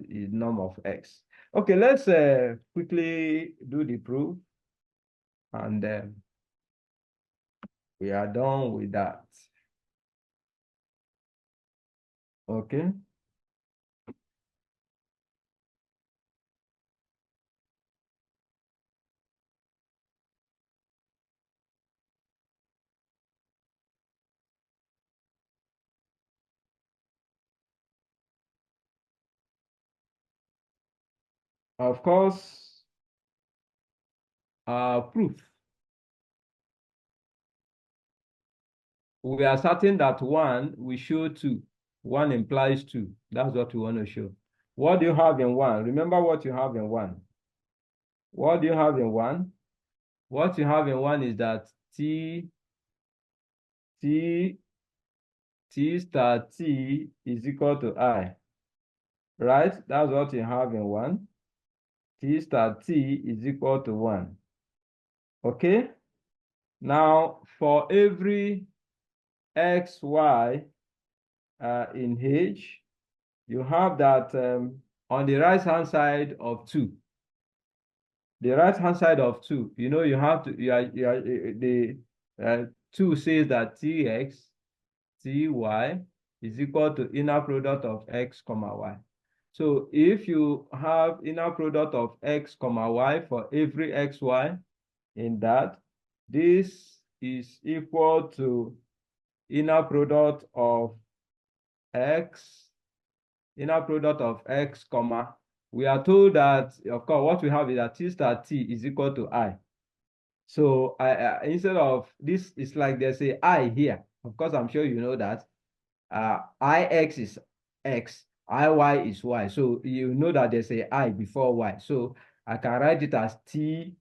Speaker 2: is norm of X. Okay, let's quickly do the proof, and we are done with that. Okay. Of course, proof. We are certain that 1 we show 2. 1 implies 2. That's what we want to show. What do you have in 1? Remember what you have in 1. What do you have in 1? What you have in 1 is that T star T is equal to I. Right? That's what you have in 1. T star T is equal to 1. Okay? Now, for every X, Y in H, you have that on the right-hand side of 2. The right-hand side of 2, you know, you have to, the 2 says that Tx, Ty is equal to inner product of X comma Y. So if you have inner product of X comma Y for every XY in that, this is equal to inner product of X, comma. We are told that, of course, what we have is that T star T is equal to I. So instead of this, it's like there's a I here. Of course, I'm sure you know that. Ix is X, Iy is Y. So you know that there's a I before Y. So I can write it as T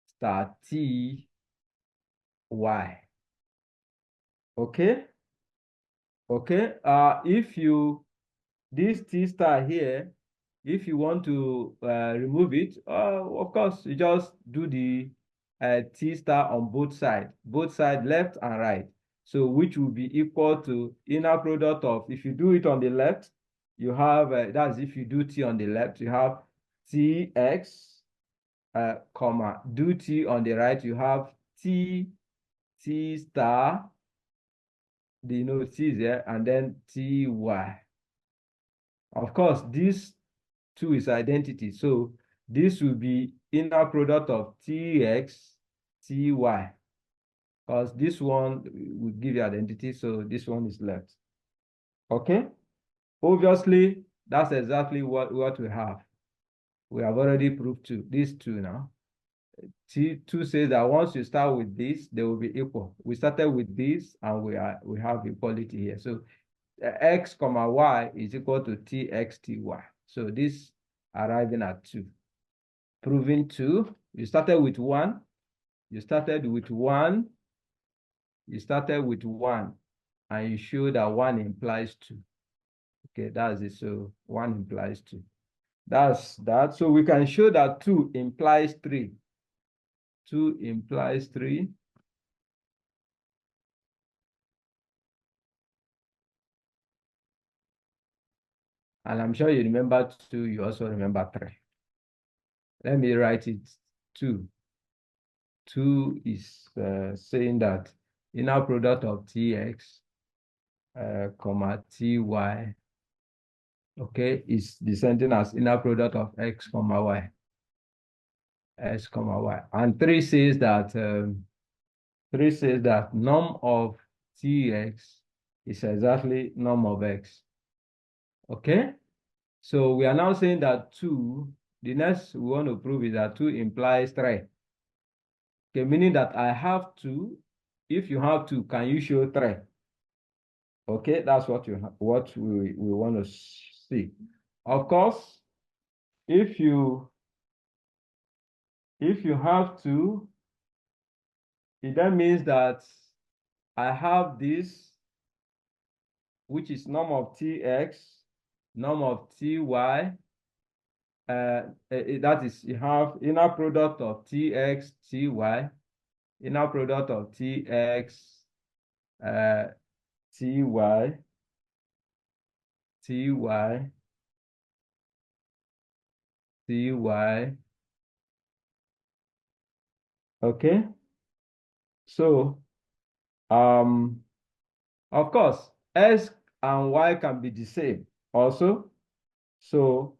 Speaker 2: star T Y. Okay? Okay. If you, this T star here, if you want to remove it, of course, you just do the T star on both sides, left and right. So which will be equal to inner product of, if you do it on the left, you have, that's if you do T on the left, you have Tx, comma, do T on the right, you have T star, the T is there, and then Ty. Of course, this 2 is identity. So this will be inner product of Tx, Ty. Because this one will give you identity, so this one is left. Okay? Obviously, that's exactly what we have. We have already proved these two now. T2 says that once you start with this, they will be equal. We started with this and we have equality here. So x comma y is equal to tx ty. So this arriving at 2. Proving 2, you started with 1. You started with 1. You started with 1. And you show that 1 implies 2. Okay, that's it. So 1 implies 2. That's that. So we can show that 2 implies 3. 2 implies 3. And I'm sure you remember 2, you also remember 3. Let me write it 2. 2 is saying that inner product of tx, comma ty, okay, is the sentence as inner product of x, comma y. X, comma y. And 3 says that 3 says that norm of tx is exactly norm of x. Okay? So we are now saying that 2, the next we want to prove is that 2 implies 3. Okay, meaning that I have 2. If you have 2, can you show 3? Okay, that's what we want to see. Of course, if you have 2, it then means that I have this, which is norm of tx, norm of ty. That is, you have inner product of tx, ty, inner product of tx, ty, ty, ty. Okay, so of course, x and y can be the same also. So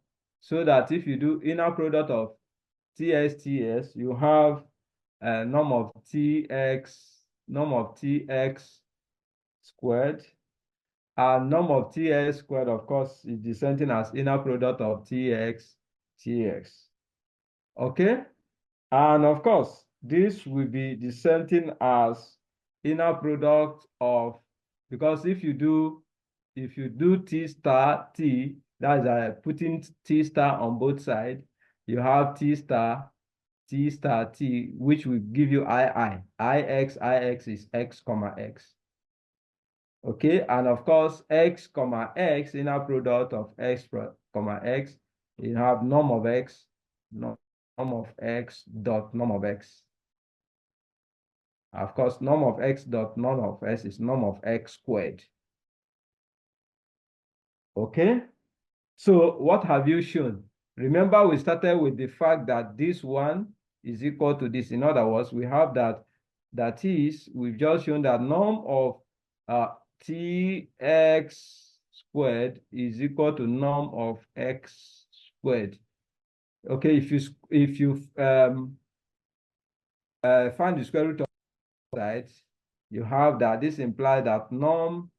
Speaker 2: that if you do inner product of ts, you have norm of tx squared, and norm of ts squared, of course, is the same thing as inner product of tx. Okay, and of course, this will be the same thing as inner product of, because if you do t star t, that's putting t star on both sides, you have t star t, which will give you ix is x comma x. Okay, and of course, x comma x, inner product of x comma x, you have norm of x, norm of x dot norm of x. Of course, norm of x dot norm of x is norm of x squared. Okay, so what have you shown? Remember, we started with the fact that this one is equal to this. In other words, we have that is, we've just shown that norm of tx squared is equal to norm of x squared. Okay, if you find the square root of sides, you have that this implies that norm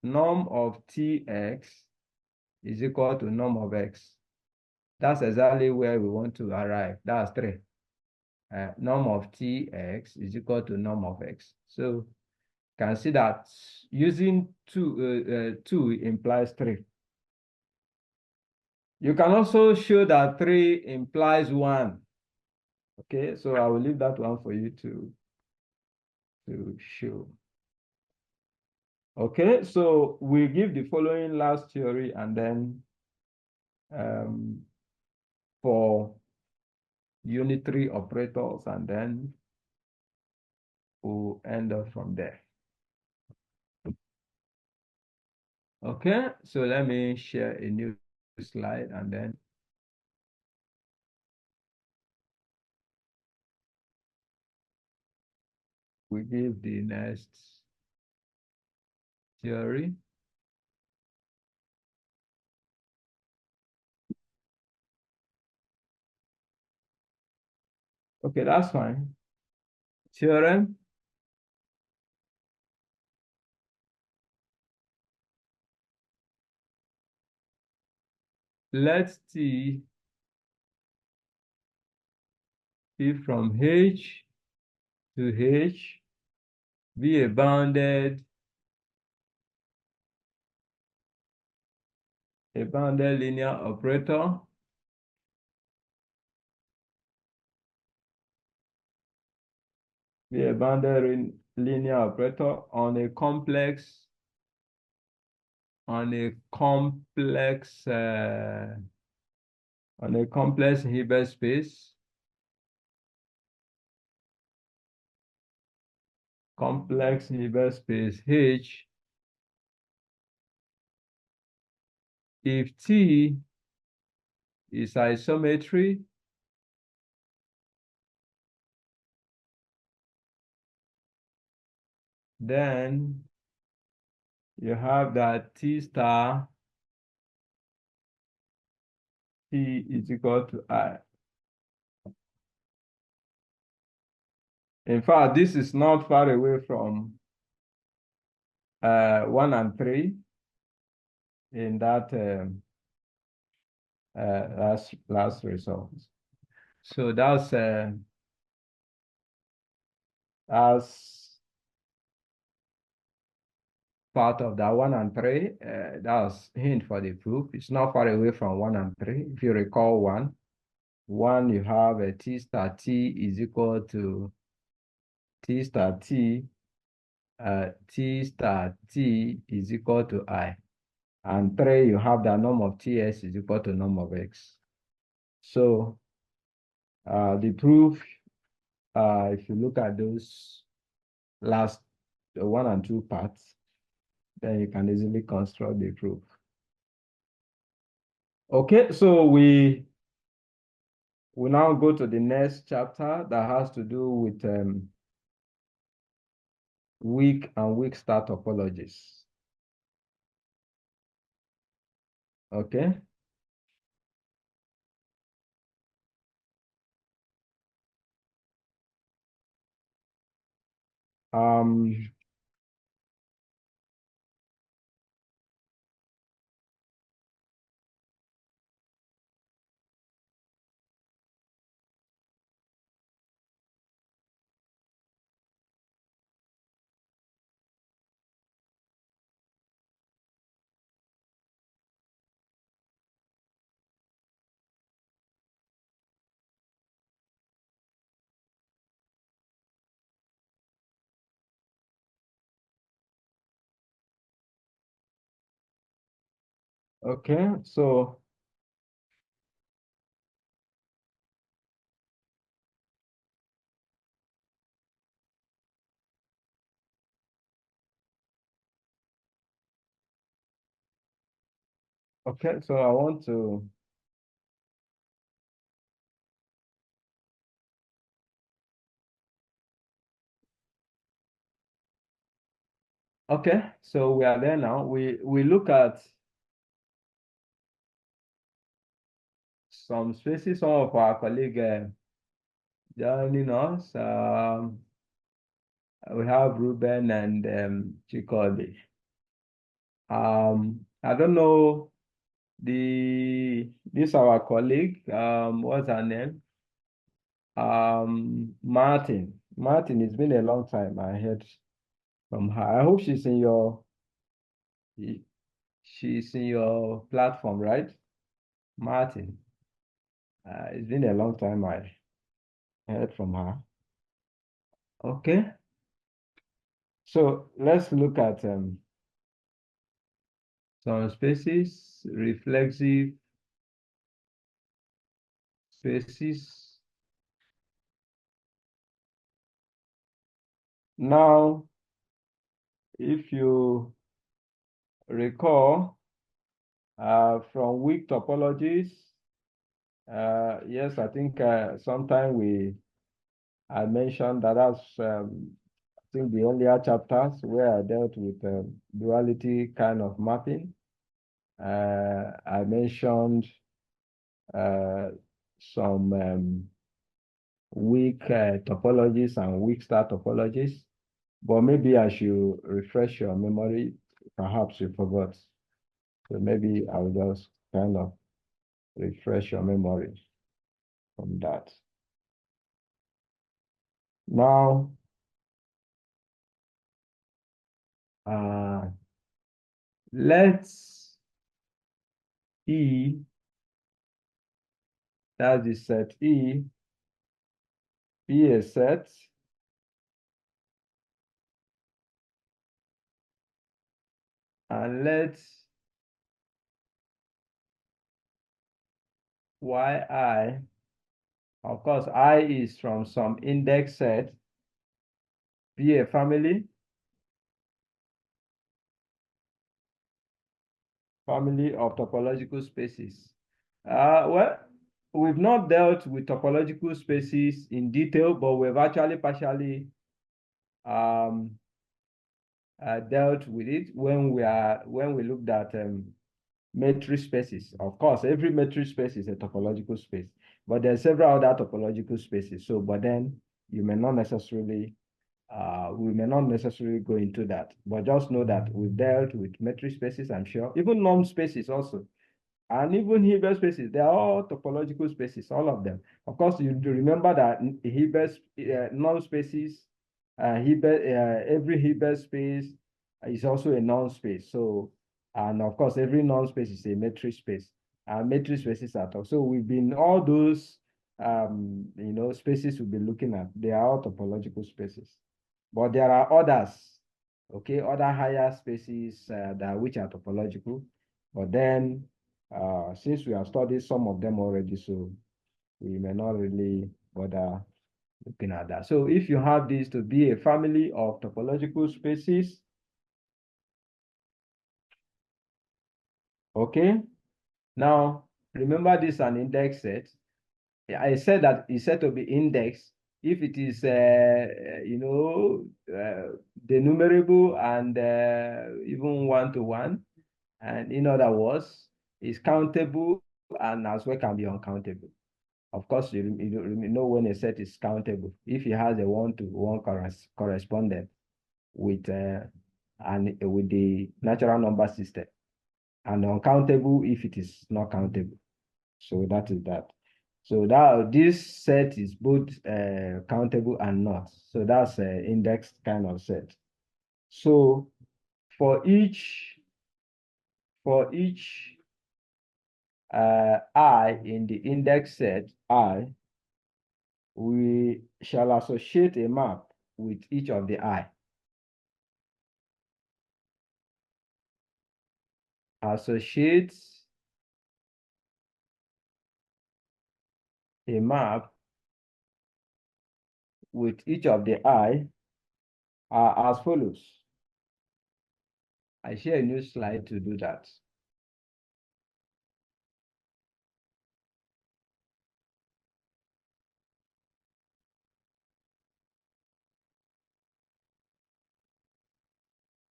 Speaker 2: of tx is equal to norm of x. That's exactly where we want to arrive. That's 3. Norm of tx is equal to norm of x. So you can see that using 2 implies 3. You can also show that 3 implies 1. Okay, so I will leave that one for you to show. Okay, so we give the following last theory, and then for unitary operators, and then we'll end up from there. Okay, so let me share a new slide, and then we give the next theory. Okay, that's fine. Theorem. Let T if from H to H be a bounded linear operator linear operator on a complex Hilbert space, H, if T is isometry, then you have that T star T is equal to I. In fact, this is not far away from 1 and 3 in that last result. So that's part of that 1 and 3. That's hint for the proof. It's not far away from 1 and 3. If you recall 1, you have a T star T is equal to T star T. T star T is equal to I. And 3, you have the norm of Ts is equal to norm of X. So the proof, if you look at those last 1 and 2 parts, then you can easily construct the proof. Okay, so we now go to the next chapter that has to do with weak and weak star topologies. Okay. Okay, so I want to so we are there now. We look at some spaces. Some of our colleagues joining us. We have Ruben and Chikodi. I don't know this our colleague. What's her name? Martin. Martin, it's been a long time I heard from her. I hope she's in your platform, right? Martin. It's been a long time I heard from her. Okay. So let's look at some spaces, reflexive spaces. Now, if you recall from weak topologies, yes, I think sometime I mentioned that that's I think the earlier chapters where I dealt with duality kind of mapping. I mentioned some weak topologies and weak star topologies, but maybe I should refresh your memory. Perhaps you forgot. So maybe I'll just kind of refresh your memory from that. Now, let's E, that's the set E, be a set and let yi, of course, I is from some index set, be a family of topological spaces. Well, we've not dealt with topological spaces in detail, but we've actually partially dealt with it when we looked at matrix spaces. Of course, every matrix space is a topological space, but there are several other topological spaces. So, but then you may not necessarily, we may not necessarily go into that, but just know that we've dealt with matrix spaces, I'm sure, even norm spaces also. And even Hilbert spaces, they are all topological spaces, all of them. Of course, you do remember that Hilbert null spaces, every Hilbert space is also a null space. So, and of course, every null space is a matrix space. And matrix spaces are top. So we've been all those, spaces we'll be looking at. They are all topological spaces, but there are others. Okay, other higher spaces which are topological, but then since we have studied some of them already, so we may not really bother looking at that. So if you have this to be a family of topological spaces, okay, now remember this is an index set. I said that it's said to be indexed if it is, denumerable and even one-to-one, and in other words, is countable and as well can be uncountable. Of course, you know when a set is countable if it has a one-to-one correspondent with with the natural number system, and uncountable if it is not countable. So that is that. So that this set is both countable and not. So that's an indexed kind of set. So for each I in the index set I, we shall associate a map with each of the I. Associate a map with each of the I are as follows. I share a new slide to do that.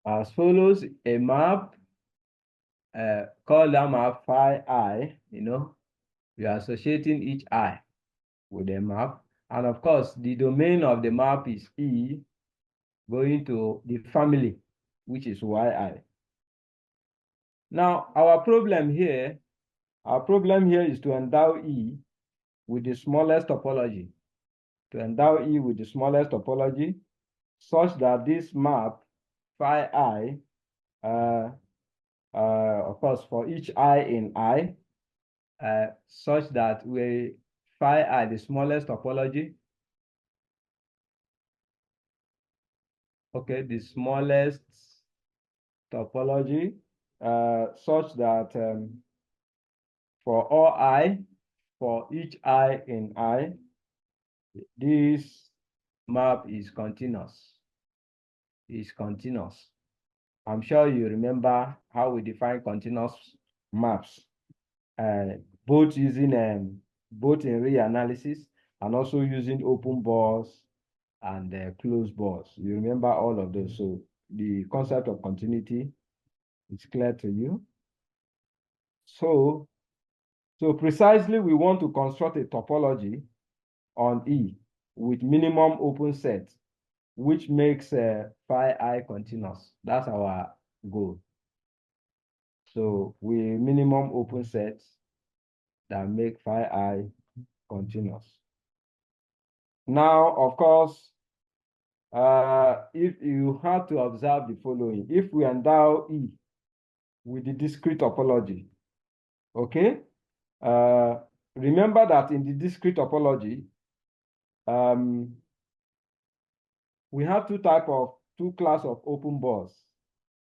Speaker 2: As follows, a map, call that map phi I, we are associating each I with a map. And of course, the domain of the map is E going to the family, which is yi. Now, our problem here is to endow E with the smallest topology. To endow E with the smallest topology, such that this map, phi I, of course, for each I in I, such that we phi I, the smallest topology, okay, the smallest topology, such that for all I, for each I in I, this map is continuous. Is continuous. I'm sure you remember how we define continuous maps, both using both in reanalysis and also using open bars and closed bars. You remember all of those. So the concept of continuity is clear to you. So precisely we want to construct a topology on E with minimum open set, which makes phi I continuous. That's our goal. So we minimum open sets that make phi I continuous. Now, of course, if you have to observe the following, if we endow E with the discrete topology, okay? Remember that in the discrete topology, we have two class of open bars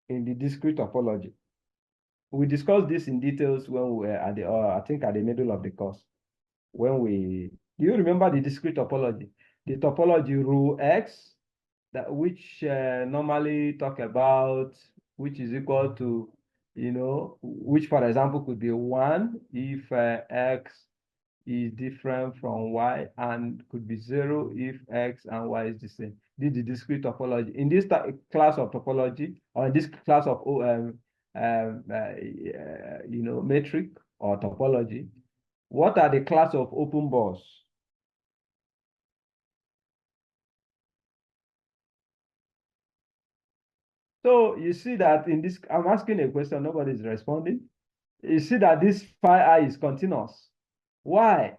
Speaker 2: in the discrete topology. We discussed this in details when we were at the, I think at the middle of the course. Do you remember the discrete topology? The topology rho X, which normally talk about, which is equal to, which for example could be 1 if X is different from Y, and could be 0 if X and Y is the same. This is the discrete topology. In this class of topology, or in this class of metric or topology, what are the class of open bars? So you see that in this, I'm asking a question, nobody is responding. You see that this phi I is continuous. Why?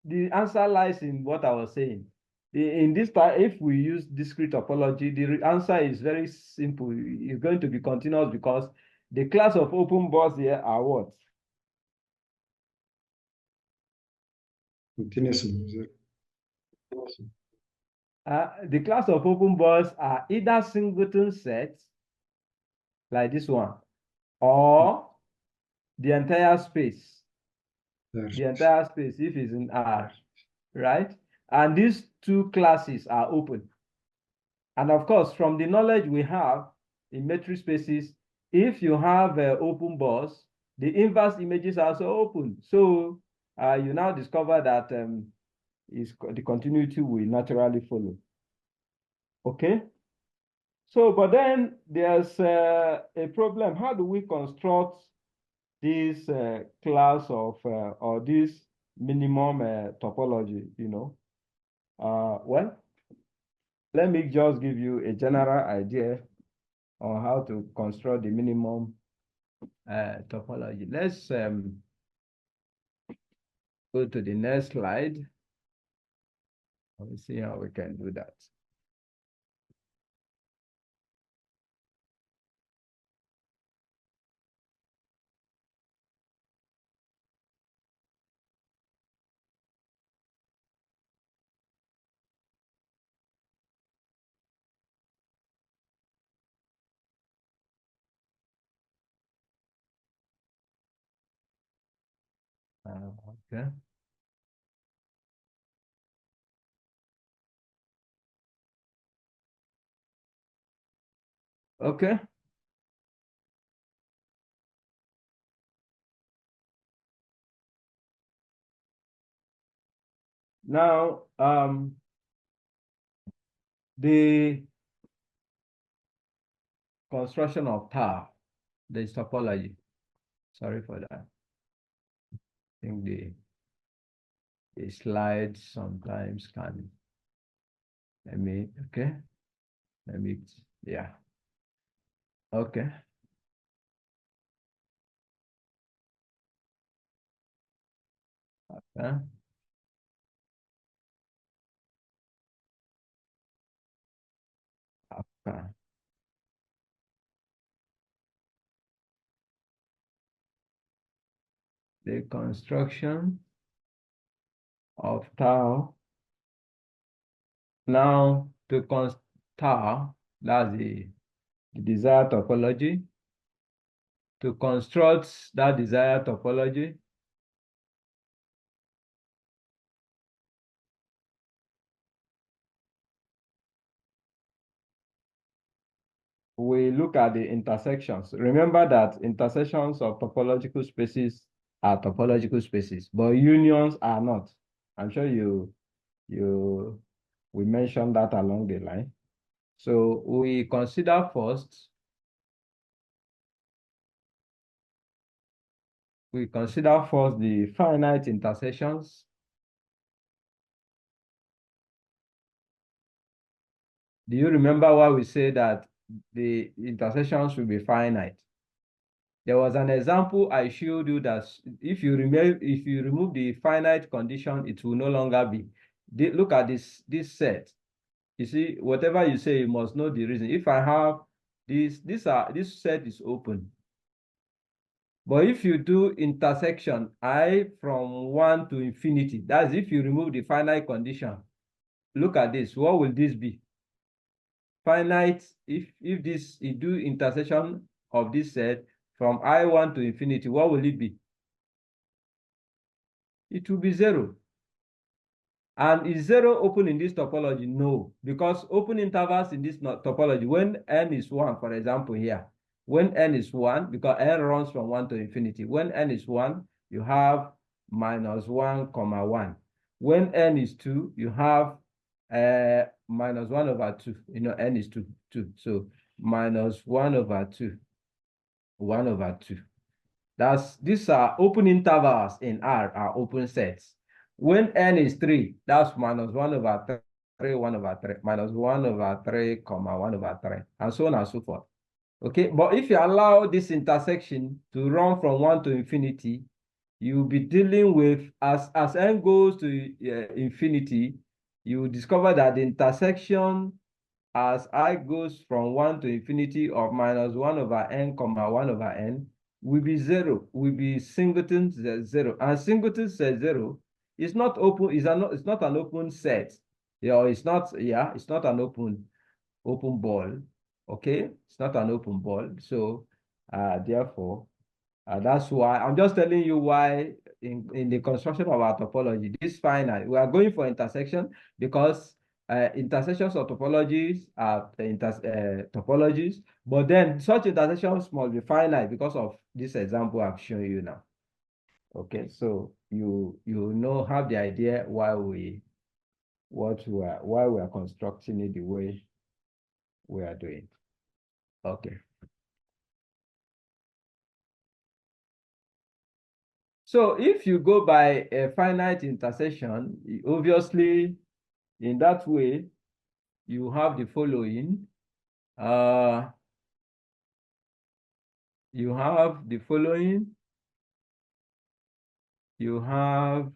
Speaker 2: The answer lies in what I was saying. In this time, if we use discrete topology, the answer is very simple. It's going to be continuous because the class of open bars here are what?
Speaker 3: Continuous.
Speaker 2: The class of open bars are either singleton sets, like this one, or the entire space. The entire space, if it's in R, right? And these two classes are open. And of course, from the knowledge we have in metric spaces, if you have open bars, the inverse images are also open. So you now discover that the continuity will naturally follow. Okay? So, but then there's a problem. How do we construct this class of, or this minimum topology, well, let me just give you a general idea on how to construct the minimum topology. Let's go to the next slide. Let me see how we can do that. Okay. Okay. Now, the construction of tau, the topology. Sorry for that. I think the slides sometimes can, okay. Yeah. Okay. Okay. Okay. The construction of tau. Now, to construct tau, that's the desired topology. To construct that desired topology, we look at the intersections. Remember that intersections of topological spaces are topological spaces, but unions are not. I'm sure we mentioned that along the line. So we consider first, the finite intersections. Do you remember why we say that the intersections will be finite? There was an example I showed you that if you remove the finite condition, it will no longer be. Look at this set. You see, whatever you say, you must know the reason. If I have this set is open. But if you do intersection I from 1 to infinity, that's if you remove the finite condition. Look at this. What will this be? Finite, if this you do intersection of this set from I1 to infinity, what will it be? It will be 0. And is 0 open in this topology? No, because open intervals in this topology, when n is 1, for example, here, when n is 1, because n runs from 1 to infinity, when n is 1, you have -1, 1. When n is 2, you have -1/2. You know, n is 2. So -1/2, 1/2. These are open intervals in R, are open sets. When n is 3, that's -1/3, 1/3, -1/3, 1/3, and so on and so forth. Okay, but if you allow this intersection to run from 1 to infinity, you'll be dealing with, as n goes to infinity, you will discover that the intersection as I goes from 1 to infinity of -1/n, 1/n will be 0, will be singleton 0. And singleton set 0 is not open, it's not an open set. It's not an open ball. Okay, it's not an open ball. So therefore, that's why I'm just telling you why in the construction of our topology, this finite, we are going for intersection because intersections of topologies are topologies, but then such intersections must be finite because of this example I've shown you now. Okay, so you have the idea why we are constructing it the way we are doing. Okay. So if you go by a finite intersection, obviously in that way, you have the following. You have the following. You have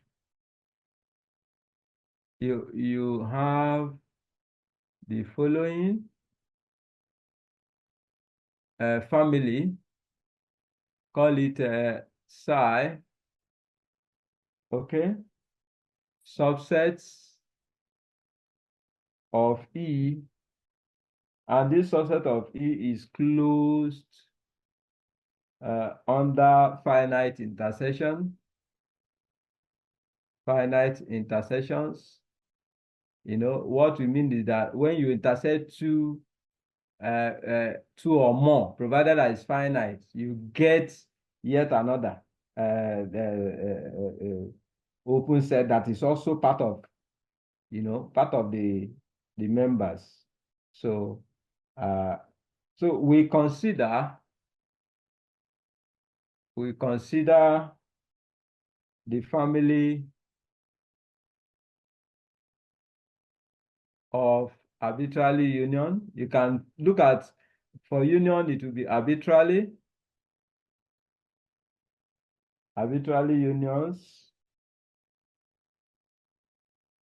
Speaker 2: the following family. Call it psi. Okay. Subsets of E, and this subset of E is closed under finite intersection. Finite intersections. You know, what we mean is that when you intersect two or more, provided that it's finite, you get yet another open set that is also part of, part of the members. So, so we consider the family of arbitrarily union. You can look at, for union, it will be arbitrarily unions.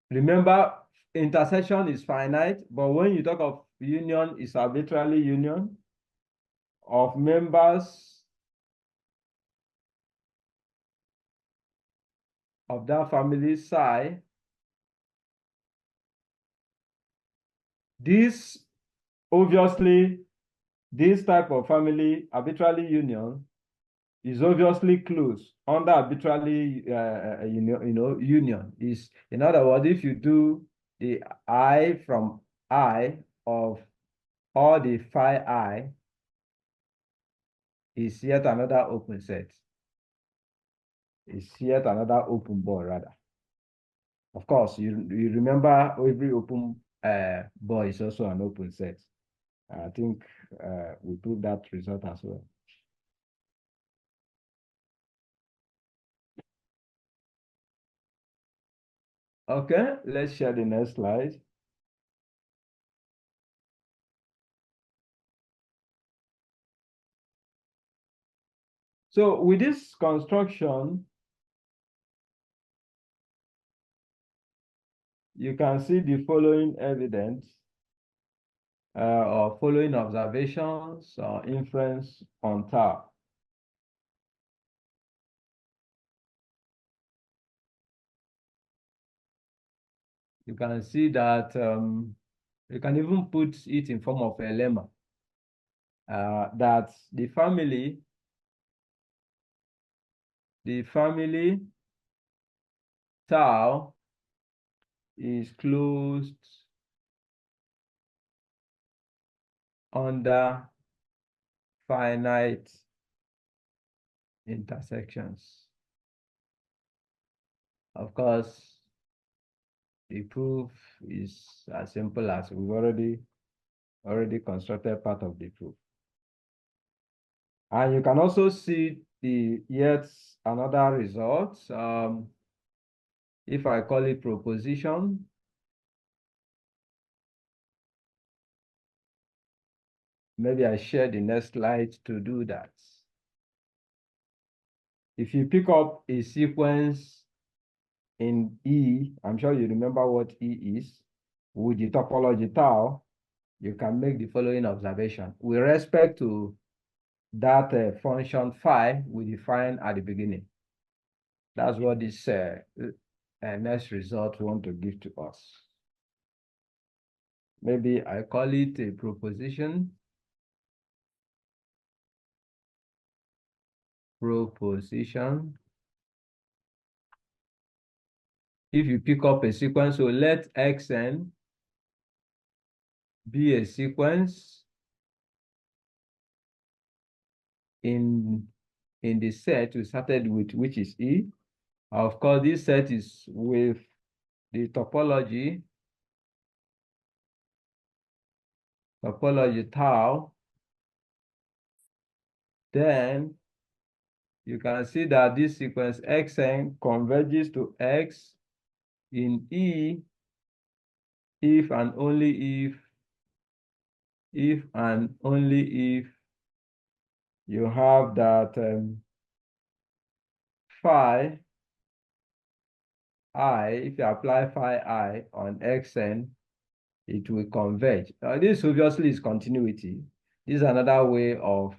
Speaker 2: Remember, intersection is finite, but when you talk of union, it's arbitrarily union of members of that family psi. This, obviously, this type of family, arbitrarily union, is obviously closed under arbitrarily union. Is, in other words, if you do the I from I of all the phi I, is yet another open set. Is yet another open ball, rather. Of course, you remember every open ball is also an open set. I think we proved that result as well. Okay, let's share the next slide. So with this construction, you can see the following evidence. or following observations or inference on tau. You can see that you can even put it in form of a lemma. That the family tau is closed under finite intersections. Of course, the proof is as simple as we've already constructed part of the proof. And you can also see the yet another result. If I call it proposition, maybe I share the next slide to do that. If you pick up a sequence in E, I'm sure you remember what E is, with the topology tau, you can make the following observation. With respect to that function phi we defined at the beginning. That's what this next result want to give to us. Maybe I call it a proposition. If you pick up a sequence, so let xn be a sequence in the set we started with, which is E. Of course, this set is with the topology tau. Then you can see that this sequence xn converges to x in E if and only if you have that phi I, if you apply phi I on xn, it will converge. This obviously is continuity. This is another way of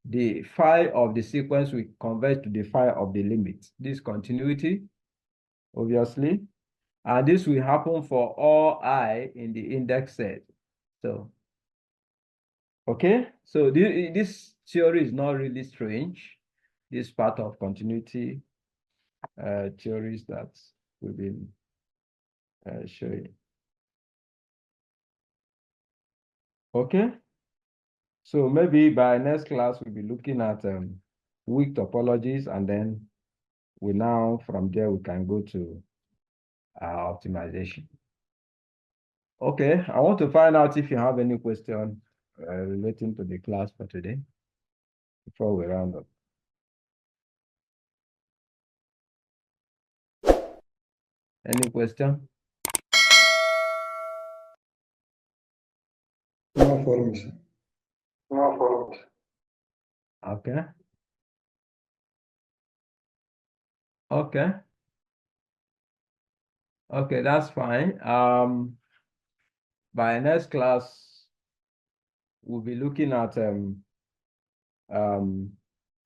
Speaker 2: the phi of the sequence will converge to the phi of the limit. This continuity, obviously. And this will happen for all I in the index set. So, okay. So this theory is not really strange. This part of continuity theories that we've been showing. Okay. So maybe by next class, we'll be looking at weak topologies, and then from there, we can go to optimization. Okay, I want to find out if you have any question relating to the class for today before we round up. Any question?
Speaker 3: No for me.
Speaker 2: No problem. Okay. Okay. Okay, that's fine. By next class, we'll be looking at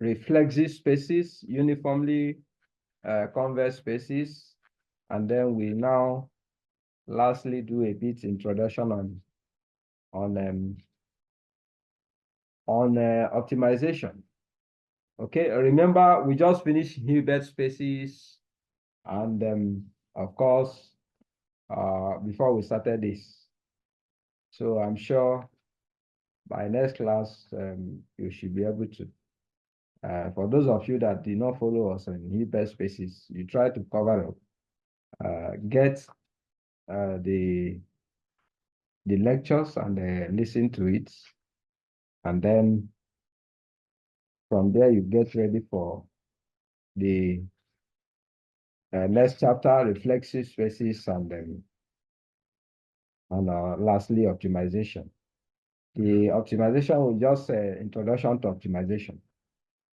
Speaker 2: reflexive spaces, uniformly convex spaces, and then we now lastly do a bit introduction on optimization. Okay, remember we just finished Hilbert spaces, and of course before we started this. So I'm sure by next class you should be able to. For those of you that did not follow us in Hilbert spaces, you try to cover up, get the lectures and listen to it, and then from there you get ready for the next chapter, reflexive spaces, and lastly optimization. The optimization will just introduction to optimization.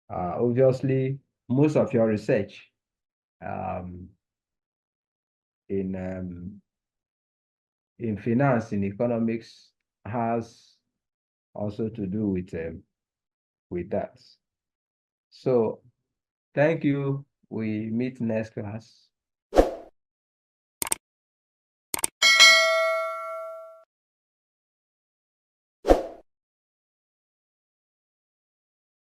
Speaker 2: Obviously, most of your research in finance, in economics, has also to do with that. So thank you. We meet next class.